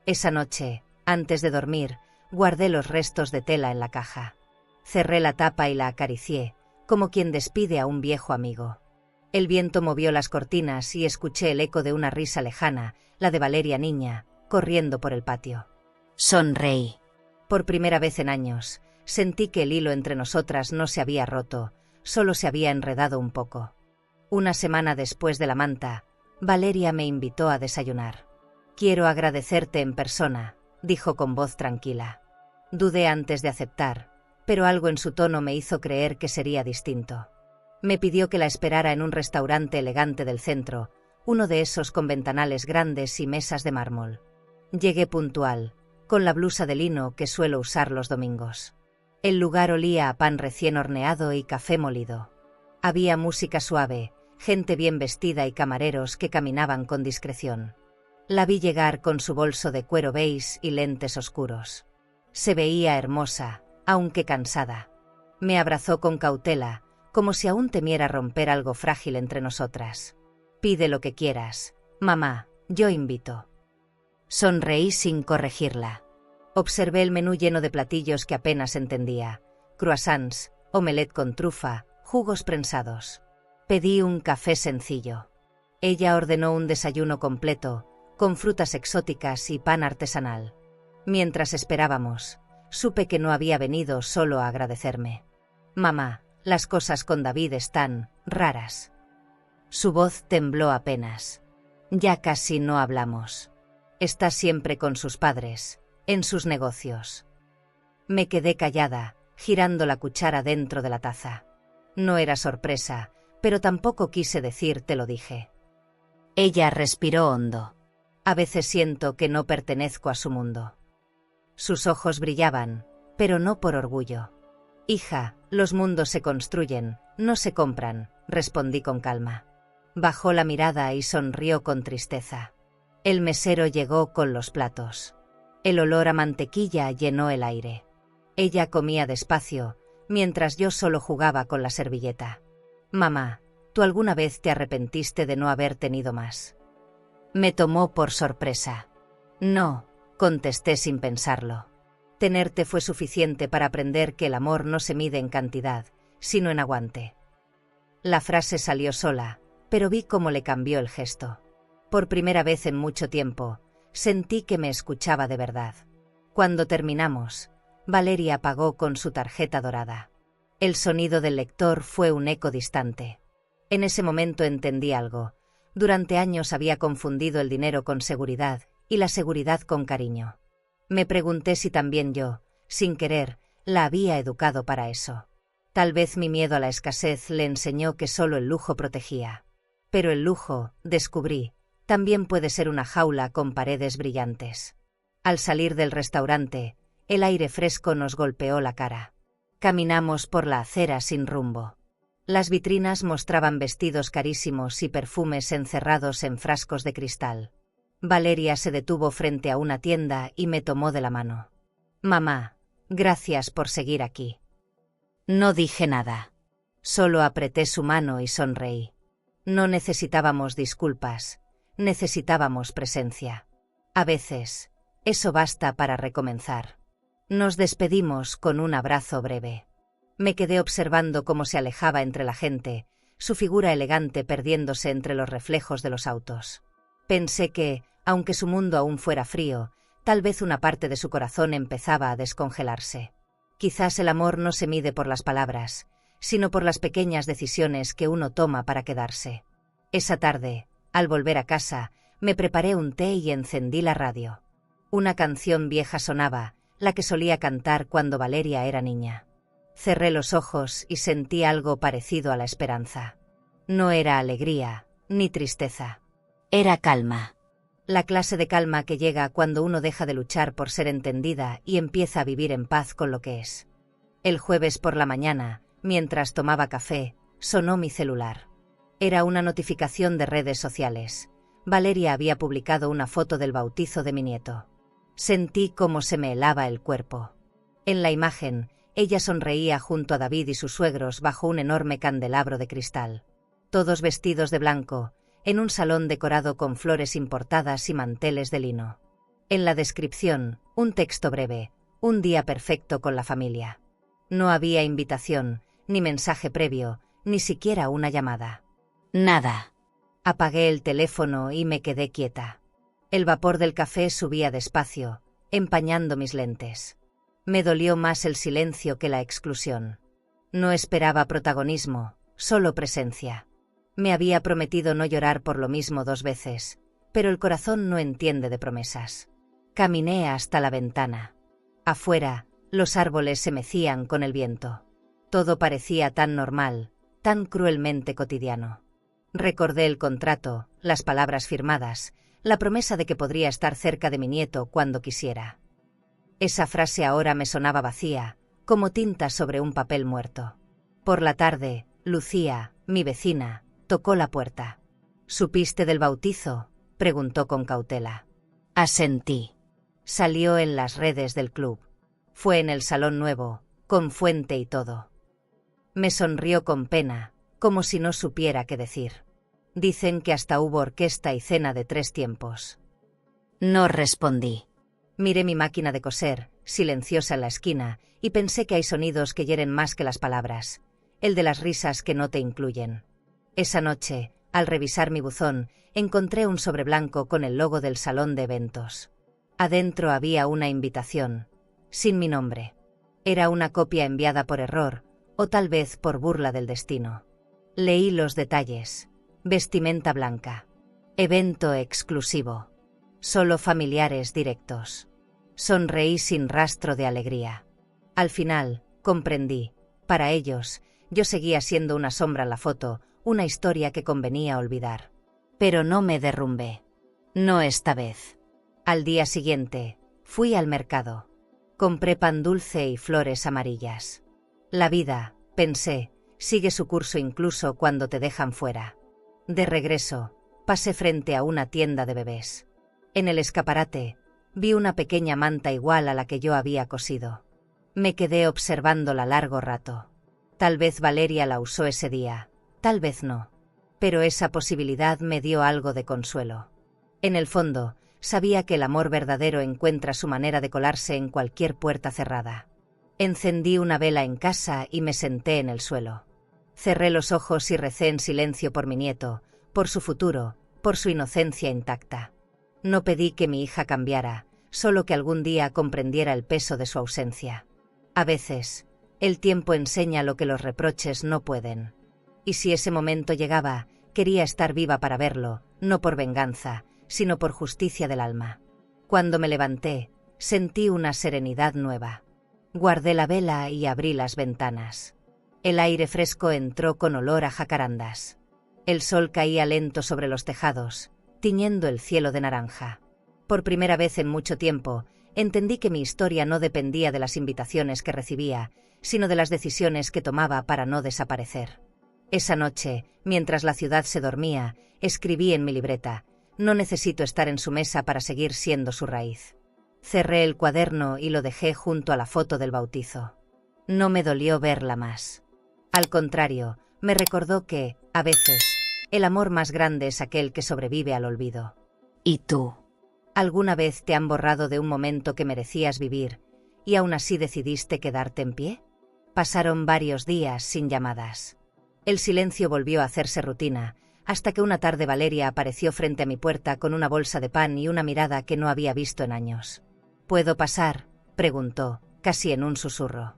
Esa noche, antes de dormir, guardé los restos de tela en la caja. Cerré la tapa y la acaricié, como quien despide a un viejo amigo. El viento movió las cortinas y escuché el eco de una risa lejana, la de Valeria niña, corriendo por el patio. Sonreí. Por primera vez en años, sentí que el hilo entre nosotras no se había roto, solo se había enredado un poco. Una semana después de la manta, Valeria me invitó a desayunar. Quiero agradecerte en persona, dijo con voz tranquila. Dudé antes de aceptar, pero algo en su tono me hizo creer que sería distinto. Me pidió que la esperara en un restaurante elegante del centro, uno de esos con ventanales grandes y mesas de mármol. Llegué puntual, con la blusa de lino que suelo usar los domingos. El lugar olía a pan recién horneado y café molido. Había música suave, gente bien vestida y camareros que caminaban con discreción. La vi llegar con su bolso de cuero beige y lentes oscuros. Se veía hermosa, aunque cansada. Me abrazó con cautela, como si aún temiera romper algo frágil entre nosotras. Pide lo que quieras, mamá, yo invito. Sonreí sin corregirla. Observé el menú lleno de platillos que apenas entendía. Croissants, omelette con trufa, jugos prensados. Pedí un café sencillo. Ella ordenó un desayuno completo, con frutas exóticas y pan artesanal. Mientras esperábamos, supe que no había venido solo a agradecerme. Mamá, las cosas con David están raras. Su voz tembló apenas. Ya casi no hablamos. Está siempre con sus padres, en sus negocios. Me quedé callada, girando la cuchara dentro de la taza. No era sorpresa, pero tampoco quise decir te lo dije. Ella respiró hondo. A veces siento que no pertenezco a su mundo. Sus ojos brillaban, pero no por orgullo. Hija, los mundos se construyen, no se compran, respondí con calma. Bajó la mirada y sonrió con tristeza. El mesero llegó con los platos. El olor a mantequilla llenó el aire. Ella comía despacio, mientras yo solo jugaba con la servilleta. Mamá, ¿tú alguna vez te arrepentiste de no haber tenido más? Me tomó por sorpresa. No, contesté sin pensarlo. Tenerte fue suficiente para aprender que el amor no se mide en cantidad, sino en aguante. La frase salió sola, pero vi cómo le cambió el gesto. Por primera vez en mucho tiempo, sentí que me escuchaba de verdad. Cuando terminamos, Valeria pagó con su tarjeta dorada. El sonido del lector fue un eco distante. En ese momento entendí algo. Durante años había confundido el dinero con seguridad y la seguridad con cariño. Me pregunté si también yo, sin querer, la había educado para eso. Tal vez mi miedo a la escasez le enseñó que solo el lujo protegía. Pero el lujo, descubrí, también puede ser una jaula con paredes brillantes. Al salir del restaurante, el aire fresco nos golpeó la cara. Caminamos por la acera sin rumbo. Las vitrinas mostraban vestidos carísimos y perfumes encerrados en frascos de cristal. Valeria se detuvo frente a una tienda y me tomó de la mano. «Mamá, gracias por seguir aquí». No dije nada. Solo apreté su mano y sonreí. No necesitábamos disculpas, necesitábamos presencia. A veces, eso basta para recomenzar. Nos despedimos con un abrazo breve. Me quedé observando cómo se alejaba entre la gente, su figura elegante perdiéndose entre los reflejos de los autos. Pensé que, aunque su mundo aún fuera frío, tal vez una parte de su corazón empezaba a descongelarse. Quizás el amor no se mide por las palabras, sino por las pequeñas decisiones que uno toma para quedarse. Esa tarde, al volver a casa, me preparé un té y encendí la radio. Una canción vieja sonaba, la que solía cantar cuando Valeria era niña. Cerré los ojos y sentí algo parecido a la esperanza. No era alegría, ni tristeza. Era calma. La clase de calma que llega cuando uno deja de luchar por ser entendida y empieza a vivir en paz con lo que es. El jueves por la mañana, mientras tomaba café, sonó mi celular. Era una notificación de redes sociales. Valeria había publicado una foto del bautizo de mi nieto. Sentí cómo se me helaba el cuerpo. En la imagen, ella sonreía junto a David y sus suegros bajo un enorme candelabro de cristal. Todos vestidos de blanco, en un salón decorado con flores importadas y manteles de lino. En la descripción, un texto breve: un día perfecto con la familia. No había invitación, ni mensaje previo, ni siquiera una llamada. Nada. Apagué el teléfono y me quedé quieta. El vapor del café subía despacio, empañando mis lentes. Me dolió más el silencio que la exclusión. No esperaba protagonismo, solo presencia. Me había prometido no llorar por lo mismo 2 veces, pero el corazón no entiende de promesas. Caminé hasta la ventana. Afuera, los árboles se mecían con el viento. Todo parecía tan normal, tan cruelmente cotidiano. Recordé el contrato, las palabras firmadas, la promesa de que podría estar cerca de mi nieto cuando quisiera. Esa frase ahora me sonaba vacía, como tinta sobre un papel muerto. Por la tarde, Lucía, mi vecina, tocó la puerta. «¿Supiste del bautizo?», preguntó con cautela. Asentí. Salió en las redes del club. Fue en el salón nuevo, con fuente y todo. Me sonrió con pena, como si no supiera qué decir. Dicen que hasta hubo orquesta y cena de 3 tiempos. No respondí. Miré mi máquina de coser, silenciosa en la esquina, y pensé que hay sonidos que hieren más que las palabras. El de las risas que no te incluyen. Esa noche, al revisar mi buzón, encontré un sobre blanco con el logo del salón de eventos. Adentro había una invitación, sin mi nombre. Era una copia enviada por error, o tal vez por burla del destino. Leí los detalles. Vestimenta blanca. Evento exclusivo. Solo familiares directos. Sonreí sin rastro de alegría. Al final, comprendí. Para ellos, yo seguía siendo una sombra en la foto, una historia que convenía olvidar. Pero no me derrumbé. No esta vez. Al día siguiente, fui al mercado. Compré pan dulce y flores amarillas. La vida, pensé, sigue su curso incluso cuando te dejan fuera. De regreso, pasé frente a una tienda de bebés. En el escaparate, vi una pequeña manta igual a la que yo había cosido. Me quedé observándola largo rato. Tal vez Valeria la usó ese día, tal vez no. Pero esa posibilidad me dio algo de consuelo. En el fondo, sabía que el amor verdadero encuentra su manera de colarse en cualquier puerta cerrada. Encendí una vela en casa y me senté en el suelo. Cerré los ojos y recé en silencio por mi nieto, por su futuro, por su inocencia intacta. No pedí que mi hija cambiara, solo que algún día comprendiera el peso de su ausencia. A veces, el tiempo enseña lo que los reproches no pueden. Y si ese momento llegaba, quería estar viva para verlo, no por venganza, sino por justicia del alma. Cuando me levanté, sentí una serenidad nueva. Guardé la vela y abrí las ventanas. El aire fresco entró con olor a jacarandas. El sol caía lento sobre los tejados, tiñendo el cielo de naranja. Por primera vez en mucho tiempo, entendí que mi historia no dependía de las invitaciones que recibía, sino de las decisiones que tomaba para no desaparecer. Esa noche, mientras la ciudad se dormía, escribí en mi libreta: no necesito estar en su mesa para seguir siendo su raíz. Cerré el cuaderno y lo dejé junto a la foto del bautizo. No me dolió verla más. Al contrario, me recordó que, a veces, el amor más grande es aquel que sobrevive al olvido. ¿Y tú? ¿Alguna vez te han borrado de un momento que merecías vivir y aún así decidiste quedarte en pie? Pasaron varios días sin llamadas. El silencio volvió a hacerse rutina, hasta que una tarde Valeria apareció frente a mi puerta con una bolsa de pan y una mirada que no había visto en años. ¿Puedo pasar?, preguntó, casi en un susurro.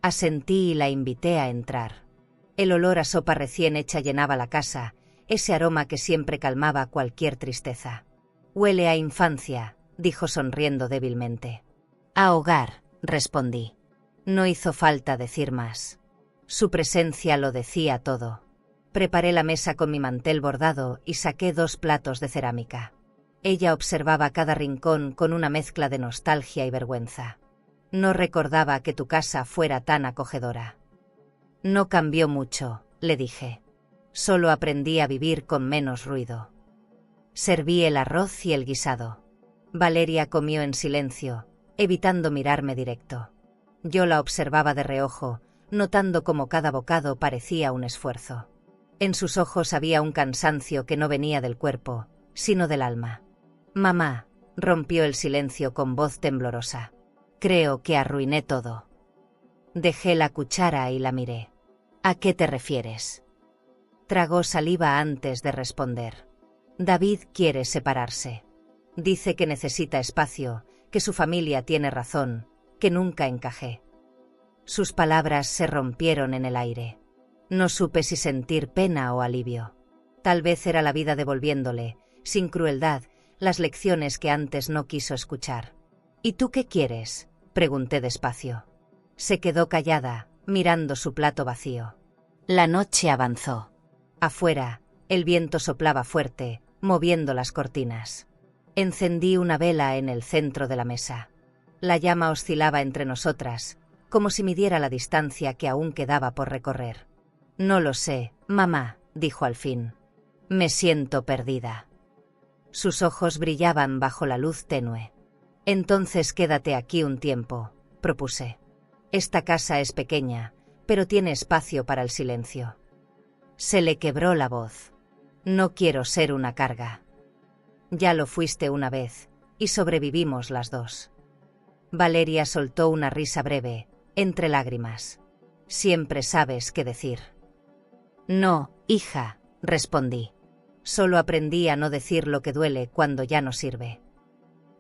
Asentí y la invité a entrar. El olor a sopa recién hecha llenaba la casa, ese aroma que siempre calmaba cualquier tristeza. «Huele a infancia», dijo sonriendo débilmente. «A hogar», respondí. No hizo falta decir más. Su presencia lo decía todo. Preparé la mesa con mi mantel bordado y saqué 2 platos de cerámica. Ella observaba cada rincón con una mezcla de nostalgia y vergüenza. «No recordaba que tu casa fuera tan acogedora». «No cambió mucho», le dije. «Solo aprendí a vivir con menos ruido». Serví el arroz y el guisado. Valeria comió en silencio, evitando mirarme directo. Yo la observaba de reojo, notando cómo cada bocado parecía un esfuerzo. En sus ojos había un cansancio que no venía del cuerpo, sino del alma. «Mamá», rompió el silencio con voz temblorosa. «Creo que arruiné todo». Dejé la cuchara y la miré. «¿A qué te refieres?». Tragó saliva antes de responder. «David quiere separarse. Dice que necesita espacio, que su familia tiene razón, que nunca encajé». Sus palabras se rompieron en el aire. No supe si sentir pena o alivio. Tal vez era la vida devolviéndole, sin crueldad, las lecciones que antes no quiso escuchar. «¿Y tú qué quieres?», pregunté despacio. Se quedó callada, mirando su plato vacío. La noche avanzó. Afuera, el viento soplaba fuerte, moviendo las cortinas. Encendí una vela en el centro de la mesa. La llama oscilaba entre nosotras, como si midiera la distancia que aún quedaba por recorrer. «No lo sé, mamá», dijo al fin. «Me siento perdida». Sus ojos brillaban bajo la luz tenue. «Entonces quédate aquí un tiempo», propuse. «Esta casa es pequeña, pero tiene espacio para el silencio». Se le quebró la voz. «No quiero ser una carga». «Ya lo fuiste una vez, y sobrevivimos las dos». Valeria soltó una risa breve, entre lágrimas. «Siempre sabes qué decir». «No, hija», respondí. «Solo aprendí a no decir lo que duele cuando ya no sirve».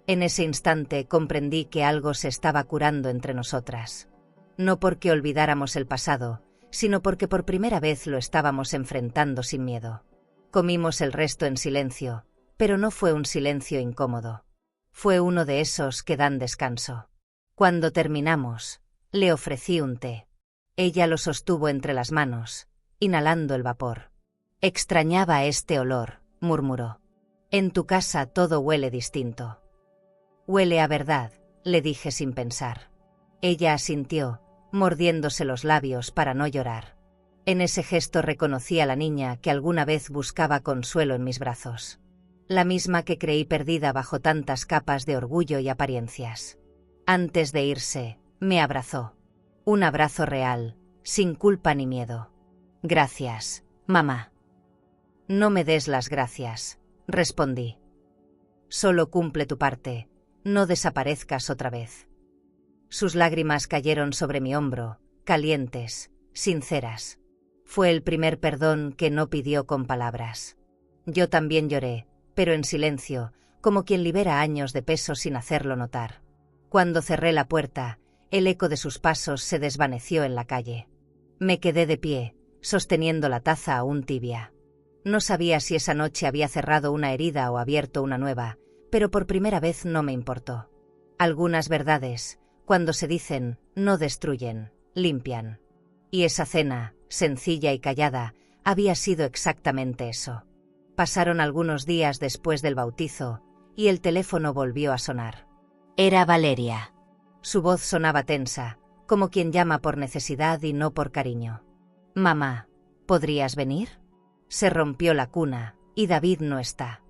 En ese instante comprendí que algo se estaba curando entre nosotras. No porque olvidáramos el pasado, sino porque por primera vez lo estábamos enfrentando sin miedo. Comimos el resto en silencio, pero no fue un silencio incómodo. Fue uno de esos que dan descanso. Cuando terminamos, le ofrecí un té. Ella lo sostuvo entre las manos, inhalando el vapor. «Extrañaba este olor», murmuró. «En tu casa todo huele distinto». «Huele a verdad», le dije sin pensar. Ella asintió, mordiéndose los labios para no llorar. En ese gesto reconocí a la niña que alguna vez buscaba consuelo en mis brazos. La misma que creí perdida bajo tantas capas de orgullo y apariencias. Antes de irse, me abrazó. Un abrazo real, sin culpa ni miedo. «Gracias, mamá». «No me des las gracias», respondí. «Solo cumple tu parte, no desaparezcas otra vez». Sus lágrimas cayeron sobre mi hombro, calientes, sinceras. Fue el primer perdón que no pidió con palabras. Yo también lloré, pero en silencio, como quien libera años de peso sin hacerlo notar. Cuando cerré la puerta, el eco de sus pasos se desvaneció en la calle. Me quedé de pie, sosteniendo la taza aún tibia. No sabía si esa noche había cerrado una herida o abierto una nueva, pero por primera vez no me importó. Algunas verdades, cuando se dicen, no destruyen, limpian. Y esa cena, sencilla y callada, había sido exactamente eso. Pasaron algunos días después del bautizo, y el teléfono volvió a sonar. Era Valeria. Su voz sonaba tensa, como quien llama por necesidad y no por cariño. «Mamá, ¿podrías venir?» Se rompió la cuna, y David no está.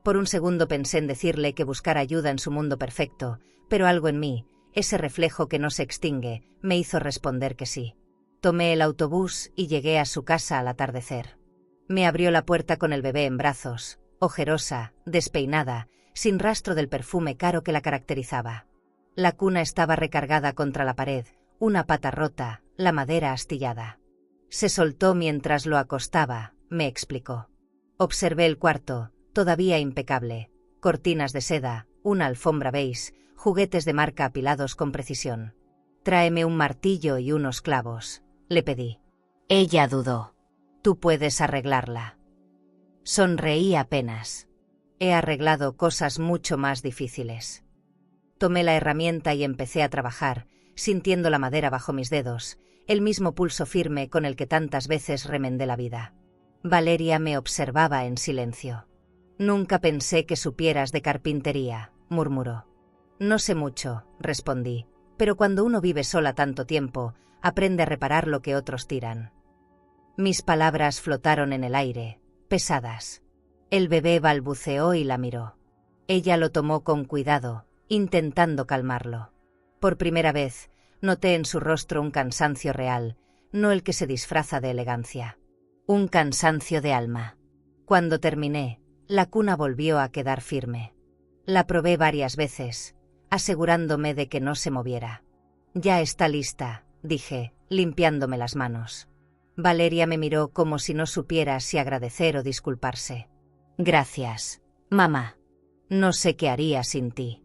Por un segundo pensé en decirle que buscara ayuda en su mundo perfecto, pero algo en mí, ese reflejo que no se extingue, me hizo responder que sí. Tomé el autobús y llegué a su casa al atardecer. Me abrió la puerta con el bebé en brazos, ojerosa, despeinada, sin rastro del perfume caro que la caracterizaba. La cuna estaba recargada contra la pared, una pata rota, la madera astillada. Se soltó mientras lo acostaba, me explicó. Observé el cuarto, todavía impecable, cortinas de seda, una alfombra beige, juguetes de marca apilados con precisión. «Tráeme un martillo y unos clavos», le pedí. Ella dudó. «Tú puedes arreglarla». Sonreí apenas. He arreglado cosas mucho más difíciles. Tomé la herramienta y empecé a trabajar, sintiendo la madera bajo mis dedos, el mismo pulso firme con el que tantas veces remendé la vida. Valeria me observaba en silencio. «Nunca pensé que supieras de carpintería», murmuró. «No sé mucho», respondí, «pero cuando uno vive sola tanto tiempo, aprende a reparar lo que otros tiran». Mis palabras flotaron en el aire, pesadas. El bebé balbuceó y la miró. Ella lo tomó con cuidado, intentando calmarlo. Por primera vez, noté en su rostro un cansancio real, no el que se disfraza de elegancia. Un cansancio de alma. Cuando terminé, la cuna volvió a quedar firme. La probé varias veces, asegurándome de que no se moviera. «Ya está lista», dije, limpiándome las manos. Valeria me miró como si no supiera si agradecer o disculparse. «Gracias, mamá. No sé qué haría sin ti».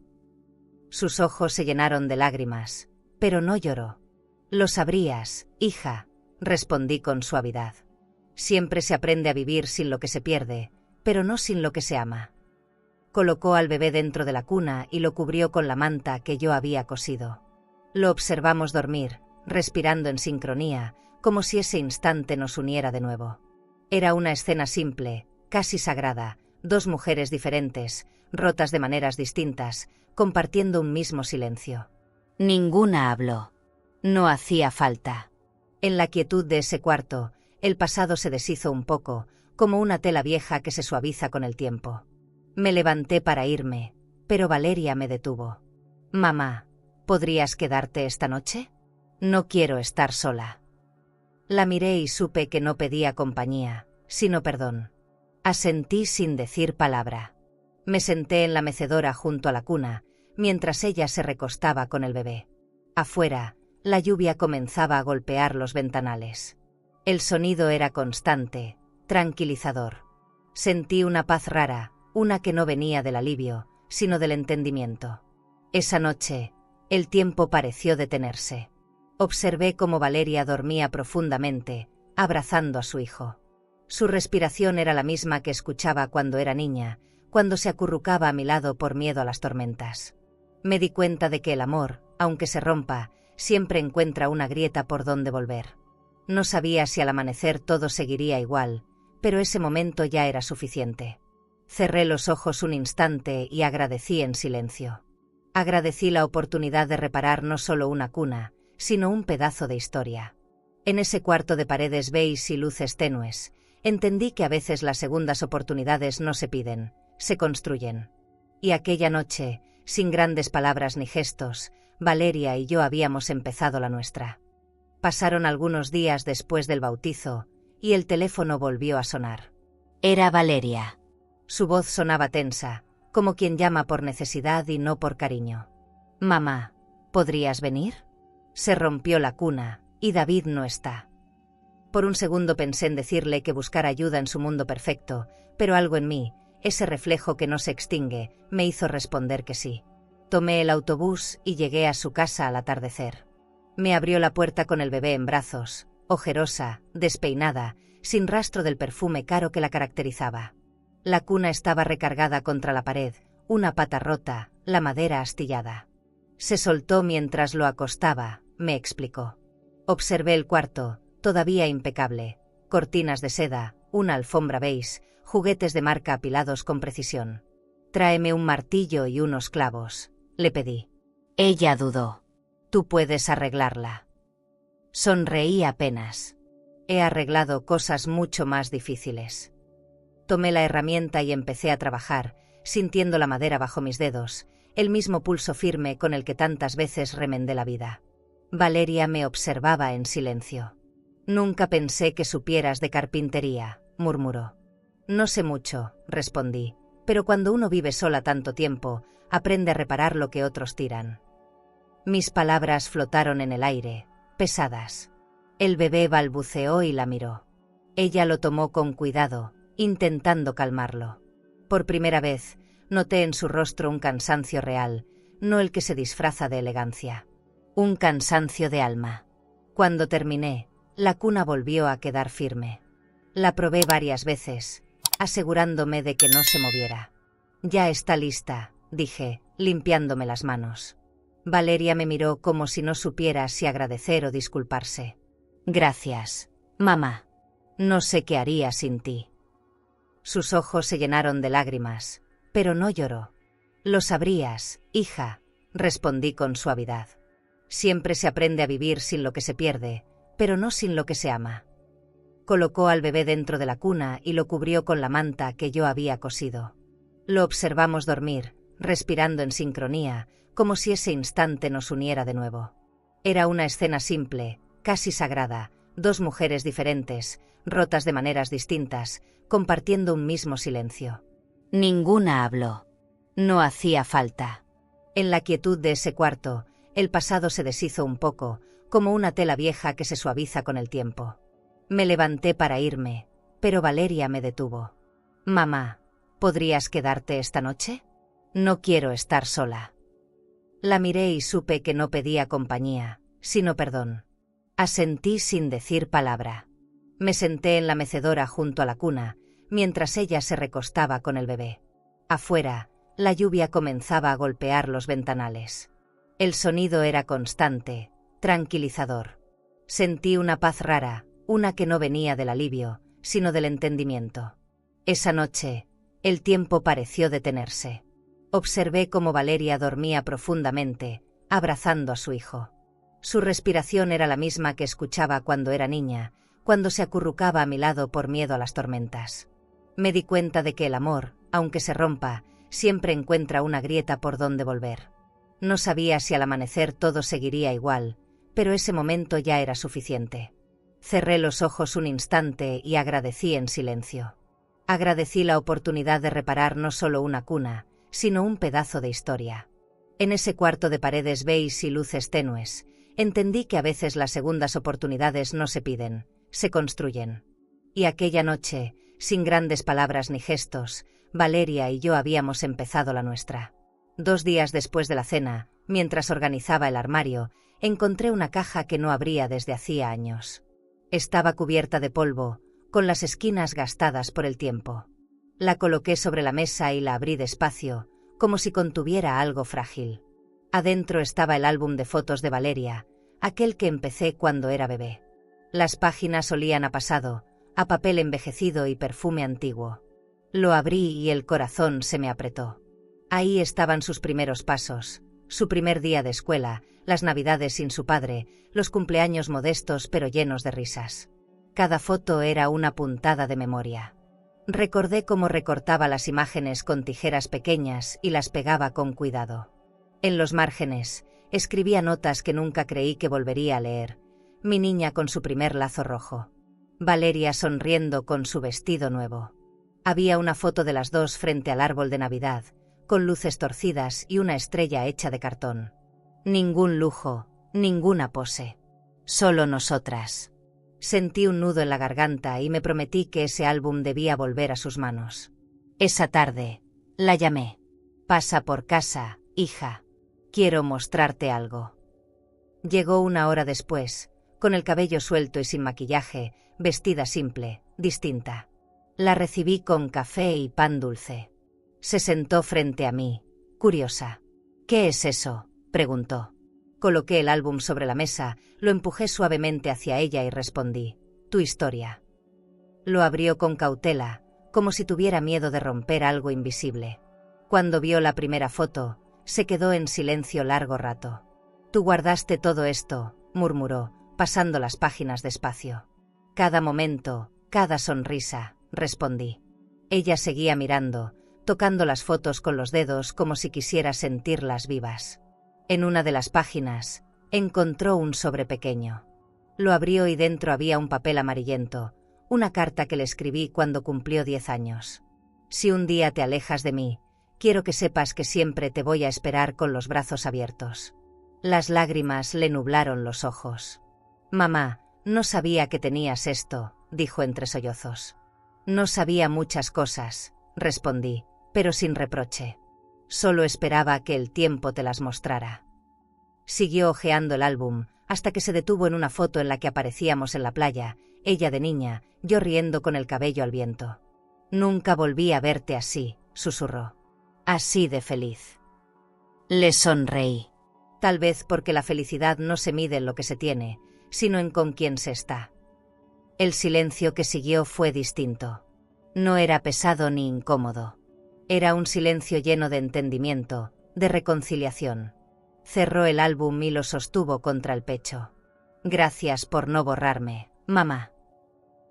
Sus ojos se llenaron de lágrimas, pero no lloró. «Lo sabrías, hija», respondí con suavidad. «Siempre se aprende a vivir sin lo que se pierde, pero no sin lo que se ama». Colocó al bebé dentro de la cuna y lo cubrió con la manta que yo había cosido. Lo observamos dormir, respirando en sincronía, como si ese instante nos uniera de nuevo. Era una escena simple, casi sagrada, dos mujeres diferentes, rotas de maneras distintas, compartiendo un mismo silencio. Ninguna habló. No hacía falta. En la quietud de ese cuarto, el pasado se deshizo un poco, como una tela vieja que se suaviza con el tiempo. Me levanté para irme, pero Valeria me detuvo. «Mamá, ¿podrías quedarte esta noche? No quiero estar sola». La miré y supe que no pedía compañía, sino perdón. Asentí sin decir palabra. Me senté en la mecedora junto a la cuna, mientras ella se recostaba con el bebé. Afuera, la lluvia comenzaba a golpear los ventanales. El sonido era constante, tranquilizador. Sentí una paz rara, una que no venía del alivio, sino del entendimiento. Esa noche, el tiempo pareció detenerse. Observé cómo Valeria dormía profundamente, abrazando a su hijo. Su respiración era la misma que escuchaba cuando era niña, cuando se acurrucaba a mi lado por miedo a las tormentas. Me di cuenta de que el amor, aunque se rompa, siempre encuentra una grieta por donde volver. No sabía si al amanecer todo seguiría igual, pero ese momento ya era suficiente. Cerré los ojos un instante y agradecí en silencio. Agradecí la oportunidad de reparar no solo una cuna, sino un pedazo de historia. En ese cuarto de paredes beige y luces tenues, entendí que a veces las segundas oportunidades no se piden, se construyen. Y aquella noche, sin grandes palabras ni gestos, Valeria y yo habíamos empezado la nuestra. Pasaron algunos días después del bautizo, y el teléfono volvió a sonar. Era Valeria. Su voz sonaba tensa, como quien llama por necesidad y no por cariño. «Mamá, ¿podrías venir?» Se rompió la cuna, y David no está. Por un segundo pensé en decirle que buscara ayuda en su mundo perfecto, pero algo en mí, ese reflejo que no se extingue, me hizo responder que sí. Tomé el autobús y llegué a su casa al atardecer. Me abrió la puerta con el bebé en brazos, ojerosa, despeinada, sin rastro del perfume caro que la caracterizaba. La cuna estaba recargada contra la pared, una pata rota, la madera astillada. Se soltó mientras lo acostaba, me explicó. Observé el cuarto, todavía impecable, cortinas de seda, una alfombra beige, juguetes de marca apilados con precisión. «Tráeme un martillo y unos clavos», le pedí. Ella dudó. Tú puedes arreglarla. Sonreí apenas. He arreglado cosas mucho más difíciles. Tomé la herramienta y empecé a trabajar, sintiendo la madera bajo mis dedos, el mismo pulso firme con el que tantas veces remendé la vida. Valeria me observaba en silencio. Nunca pensé que supieras de carpintería, murmuró. No sé mucho, respondí, pero cuando uno vive sola tanto tiempo, aprende a reparar lo que otros tiran. Mis palabras flotaron en el aire, pesadas. El bebé balbuceó y la miró. Ella lo tomó con cuidado, intentando calmarlo. Por primera vez, noté en su rostro un cansancio real, no el que se disfraza de elegancia. Un cansancio de alma. Cuando terminé, la cuna volvió a quedar firme. La probé varias veces, asegurándome de que no se moviera. Ya está lista, dije, limpiándome las manos. Valeria me miró como si no supiera si agradecer o disculparse. Gracias, mamá. No sé qué haría sin ti. Sus ojos se llenaron de lágrimas, pero no lloró. Lo sabrías, hija, respondí con suavidad. Siempre se aprende a vivir sin lo que se pierde, pero no sin lo que se ama. Colocó al bebé dentro de la cuna y lo cubrió con la manta que yo había cosido. Lo observamos dormir, respirando en sincronía, como si ese instante nos uniera de nuevo. Era una escena simple, casi sagrada, dos mujeres diferentes, rotas de maneras distintas, compartiendo un mismo silencio. Ninguna habló. No hacía falta. En la quietud de ese cuarto, el pasado se deshizo un poco, como una tela vieja que se suaviza con el tiempo. Me levanté para irme, pero Valeria me detuvo. Mamá, ¿podrías quedarte esta noche? No quiero estar sola. La miré y supe que no pedía compañía, sino perdón. Asentí sin decir palabra. Me senté en la mecedora junto a la cuna, mientras ella se recostaba con el bebé. Afuera, la lluvia comenzaba a golpear los ventanales. El sonido era constante, tranquilizador. Sentí una paz rara, una que no venía del alivio, sino del entendimiento. Esa noche, el tiempo pareció detenerse. Observé cómo Valeria dormía profundamente, abrazando a su hijo. Su respiración era la misma que escuchaba cuando era niña, cuando se acurrucaba a mi lado por miedo a las tormentas. Me di cuenta de que el amor, aunque se rompa, siempre encuentra una grieta por donde volver. No sabía si al amanecer todo seguiría igual, pero ese momento ya era suficiente. Cerré los ojos un instante y agradecí en silencio. Agradecí la oportunidad de reparar no solo una cuna, sino un pedazo de historia. En ese cuarto de paredes beige y luces tenues, entendí que a veces las segundas oportunidades no se piden, se construyen. Y aquella noche, sin grandes palabras ni gestos, Valeria y yo habíamos empezado la nuestra. 2 días después de la cena, mientras organizaba el armario, encontré una caja que no abría desde hacía años. Estaba cubierta de polvo, con las esquinas gastadas por el tiempo. La coloqué sobre la mesa y la abrí despacio, como si contuviera algo frágil. Adentro estaba el álbum de fotos de Valeria, aquel que empecé cuando era bebé. Las páginas olían a pasado, a papel envejecido y perfume antiguo. Lo abrí y el corazón se me apretó. Ahí estaban sus primeros pasos, su primer día de escuela, las navidades sin su padre, los cumpleaños modestos pero llenos de risas. Cada foto era una puntada de memoria. Recordé cómo recortaba las imágenes con tijeras pequeñas y las pegaba con cuidado. En los márgenes, escribía notas que nunca creí que volvería a leer. Mi niña con su primer lazo rojo. Valeria sonriendo con su vestido nuevo. Había una foto de las dos frente al árbol de Navidad, con luces torcidas y una estrella hecha de cartón. Ningún lujo, ninguna pose. Solo nosotras. Sentí un nudo en la garganta y me prometí que ese álbum debía volver a sus manos. Esa tarde, la llamé. Pasa por casa, hija. Quiero mostrarte algo. Llegó 1 hora después, con el cabello suelto y sin maquillaje, vestida simple, distinta. La recibí con café y pan dulce. Se sentó frente a mí, curiosa. ¿Qué es eso?, preguntó. Coloqué el álbum sobre la mesa, lo empujé suavemente hacia ella y respondí: tu historia. Lo abrió con cautela, como si tuviera miedo de romper algo invisible. Cuando vio la primera foto, Se quedó en silencio largo rato. Tú guardaste todo esto, murmuró, pasando las páginas despacio. Cada momento, cada sonrisa, respondí. Ella seguía mirando, tocando las fotos con los dedos como si quisiera sentirlas vivas. En una de las páginas, encontró un sobre pequeño. Lo abrió y dentro había un papel amarillento, una carta que le escribí cuando cumplió 10 años. Si un día te alejas de mí, quiero que sepas que siempre te voy a esperar con los brazos abiertos. Las lágrimas le nublaron los ojos. Mamá, no sabía que tenías esto, dijo entre sollozos. No sabía muchas cosas, respondí, pero sin reproche. Solo esperaba que el tiempo te las mostrara. Siguió hojeando el álbum, hasta que se detuvo en una foto en la que aparecíamos en la playa, ella de niña, yo riendo con el cabello al viento. Nunca volví a verte así, susurró. Así de feliz. Le sonreí. Tal vez porque la felicidad no se mide en lo que se tiene, sino en con quién se está. El silencio que siguió fue distinto. No era pesado ni incómodo. Era un silencio lleno de entendimiento, de reconciliación. Cerró el álbum y lo sostuvo contra el pecho. Gracias por no borrarme, mamá.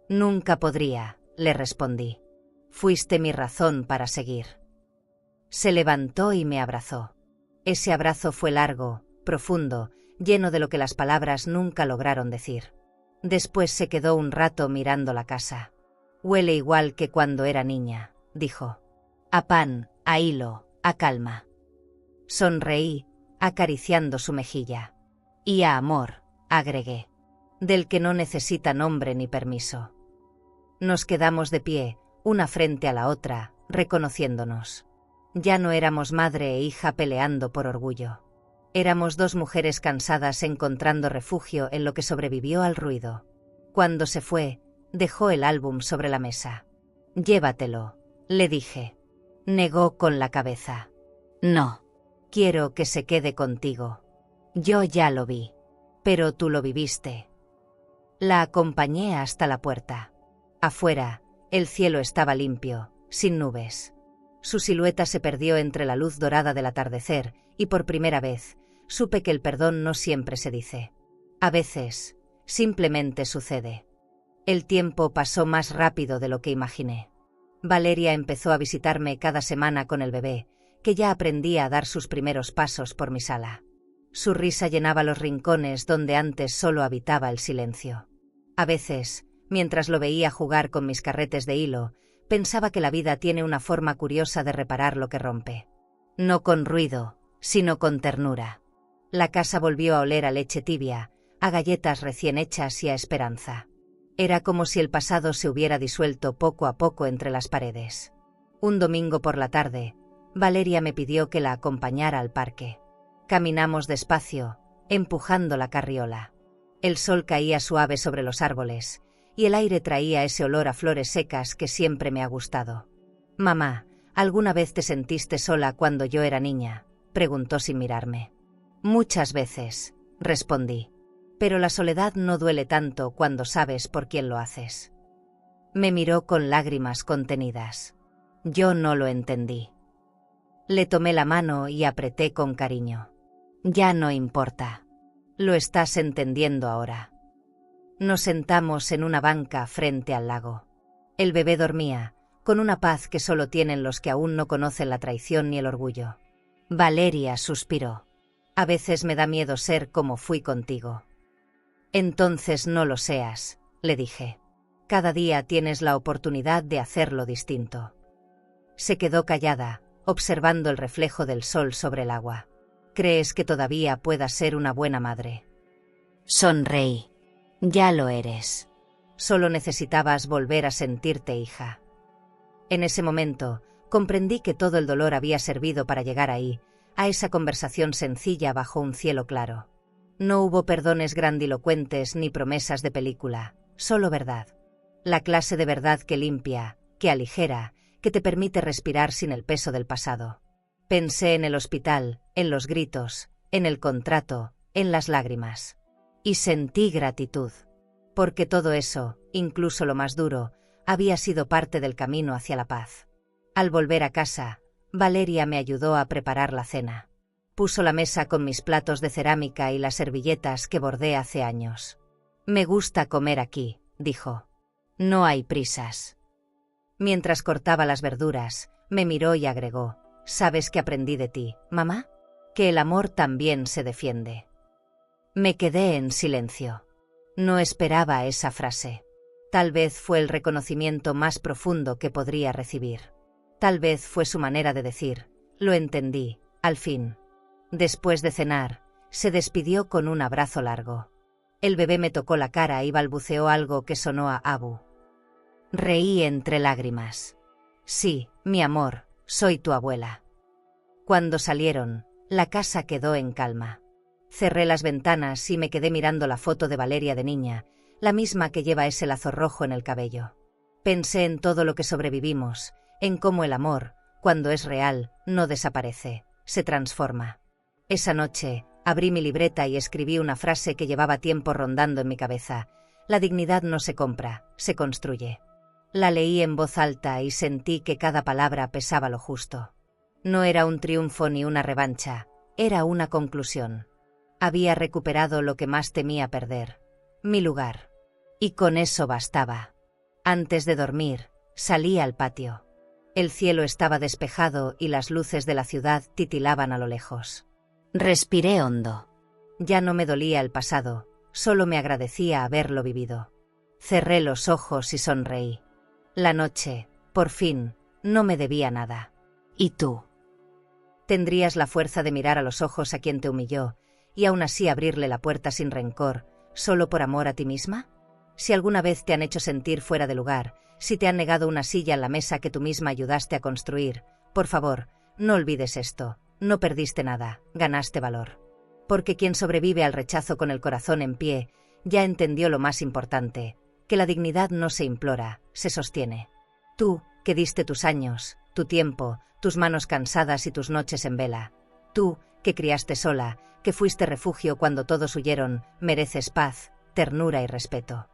Nunca podría, le respondí. Fuiste mi razón para seguir. Se levantó y me abrazó. Ese abrazo fue largo, profundo, lleno de lo que las palabras nunca lograron decir. Después se quedó un rato mirando la casa. Huele igual que cuando era niña, dijo. A pan, a hilo, a calma. Sonreí, acariciando su mejilla. Y a amor, agregué. Del que no necesita nombre ni permiso. Nos quedamos de pie, una frente a la otra, reconociéndonos. Ya no éramos madre e hija peleando por orgullo. Éramos dos mujeres cansadas encontrando refugio en lo que sobrevivió al ruido. Cuando se fue, dejó el álbum sobre la mesa. Llévatelo, le dije. Negó con la cabeza. No. Quiero que se quede contigo. Yo ya lo vi. Pero tú lo viviste. La acompañé hasta la puerta. Afuera, el cielo estaba limpio, sin nubes. Su silueta se perdió entre la luz dorada del atardecer y por primera vez, supe que el perdón no siempre se dice. A veces, simplemente sucede. El tiempo pasó más rápido de lo que imaginé. Valeria empezó a visitarme cada semana con el bebé, que ya aprendía a dar sus primeros pasos por mi sala. Su risa llenaba los rincones donde antes solo habitaba el silencio. A veces, mientras lo veía jugar con mis carretes de hilo, pensaba que la vida tiene una forma curiosa de reparar lo que rompe. No con ruido, sino con ternura. La casa volvió a oler a leche tibia, a galletas recién hechas y a esperanza. Era como si el pasado se hubiera disuelto poco a poco entre las paredes. Un domingo por la tarde, Valeria me pidió que la acompañara al parque. Caminamos despacio, empujando la carriola. El sol caía suave sobre los árboles, y el aire traía ese olor a flores secas que siempre me ha gustado. Mamá, ¿alguna vez te sentiste sola cuando yo era niña?, preguntó sin mirarme. Muchas veces, respondí. Pero la soledad no duele tanto cuando sabes por quién lo haces. Me miró con lágrimas contenidas. Yo no lo entendí. Le tomé la mano y apreté con cariño. Ya no importa. Lo estás entendiendo ahora. Nos sentamos en una banca frente al lago. El bebé dormía, con una paz que solo tienen los que aún no conocen la traición ni el orgullo. Valeria suspiró. A veces me da miedo ser como fui contigo. Entonces no lo seas, le dije. Cada día tienes la oportunidad de hacerlo distinto. Se quedó callada, observando el reflejo del sol sobre el agua. ¿Crees que todavía puedas ser una buena madre? Sonreí. Ya lo eres. Solo necesitabas volver a sentirte hija. En ese momento, comprendí que todo el dolor había servido para llegar ahí, a esa conversación sencilla bajo un cielo claro. No hubo perdones grandilocuentes ni promesas de película, solo verdad. La clase de verdad que limpia, que aligera, que te permite respirar sin el peso del pasado. Pensé en el hospital, en los gritos, en el contrato, en las lágrimas. Y sentí gratitud. Porque todo eso, incluso lo más duro, había sido parte del camino hacia la paz. Al volver a casa, Valeria me ayudó a preparar la cena. Puso la mesa con mis platos de cerámica y las servilletas que bordé hace años. Me gusta comer aquí, dijo. No hay prisas. Mientras cortaba las verduras, me miró y agregó, ¿sabes qué aprendí de ti, mamá? Que el amor también se defiende. Me quedé en silencio. No esperaba esa frase. Tal vez fue el reconocimiento más profundo que podría recibir. Tal vez fue su manera de decir, lo entendí, al fin. Después de cenar, se despidió con un abrazo largo. El bebé me tocó la cara y balbuceó algo que sonó a Abu. Reí entre lágrimas. Sí, mi amor, soy tu abuela. Cuando salieron, la casa quedó en calma. Cerré las ventanas y me quedé mirando la foto de Valeria de niña, la misma que lleva ese lazo rojo en el cabello. Pensé en todo lo que sobrevivimos, en cómo el amor, cuando es real, no desaparece, se transforma. Esa noche, abrí mi libreta y escribí una frase que llevaba tiempo rondando en mi cabeza. La dignidad no se compra, se construye. La leí en voz alta y sentí que cada palabra pesaba lo justo. No era un triunfo ni una revancha, era una conclusión. Había recuperado lo que más temía perder, mi lugar. Y con eso bastaba. Antes de dormir, salí al patio. El cielo estaba despejado y las luces de la ciudad titilaban a lo lejos. Respiré hondo. Ya no me dolía el pasado, solo me agradecía haberlo vivido. Cerré los ojos y sonreí. La noche, por fin, no me debía nada. ¿Y tú? ¿Tendrías la fuerza de mirar a los ojos a quien te humilló y aún así abrirle la puerta sin rencor, solo por amor a ti misma? Si alguna vez te han hecho sentir fuera de lugar, si te han negado una silla en la mesa que tú misma ayudaste a construir, por favor, no olvides esto. No perdiste nada, ganaste valor. Porque quien sobrevive al rechazo con el corazón en pie, ya entendió lo más importante, que la dignidad no se implora, se sostiene. Tú, que diste tus años, tu tiempo, tus manos cansadas y tus noches en vela. Tú, que criaste sola, que fuiste refugio cuando todos huyeron, mereces paz, ternura y respeto.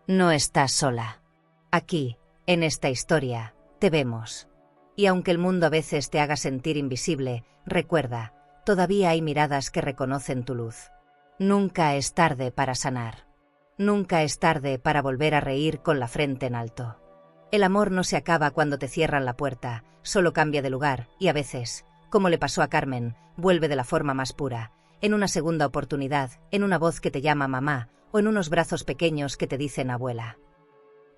No estás sola. Aquí, en esta historia, te vemos. Y aunque el mundo a veces te haga sentir invisible, recuerda, todavía hay miradas que reconocen tu luz. Nunca es tarde para sanar. Nunca es tarde para volver a reír con la frente en alto. El amor no se acaba cuando te cierran la puerta, solo cambia de lugar y a veces, como le pasó a Carmen, vuelve de la forma más pura, en una segunda oportunidad, en una voz que te llama mamá o en unos brazos pequeños que te dicen abuela.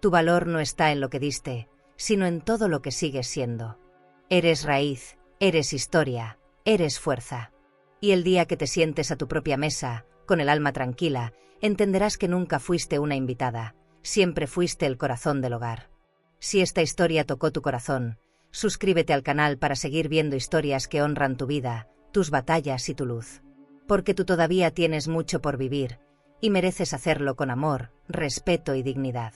Tu valor no está en lo que diste, sino en todo lo que sigues siendo. Eres raíz, eres historia, eres fuerza. Y el día que te sientes a tu propia mesa, con el alma tranquila, entenderás que nunca fuiste una invitada, siempre fuiste el corazón del hogar. Si esta historia tocó tu corazón, suscríbete al canal para seguir viendo historias que honran tu vida, tus batallas y tu luz. Porque tú todavía tienes mucho por vivir, y mereces hacerlo con amor, respeto y dignidad.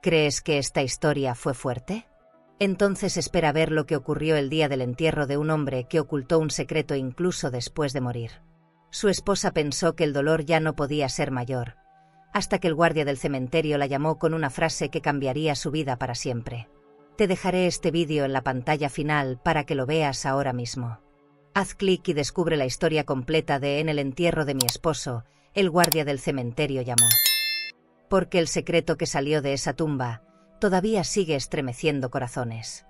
¿Crees que esta historia fue fuerte? Entonces espera ver lo que ocurrió el día del entierro de un hombre que ocultó un secreto incluso después de morir. Su esposa pensó que el dolor ya no podía ser mayor, hasta que el guardia del cementerio la llamó con una frase que cambiaría su vida para siempre. Te dejaré este vídeo en la pantalla final para que lo veas ahora mismo. Haz clic y descubre la historia completa de En el entierro de mi esposo, el guardia del cementerio llamó. Porque el secreto que salió de esa tumba todavía sigue estremeciendo corazones.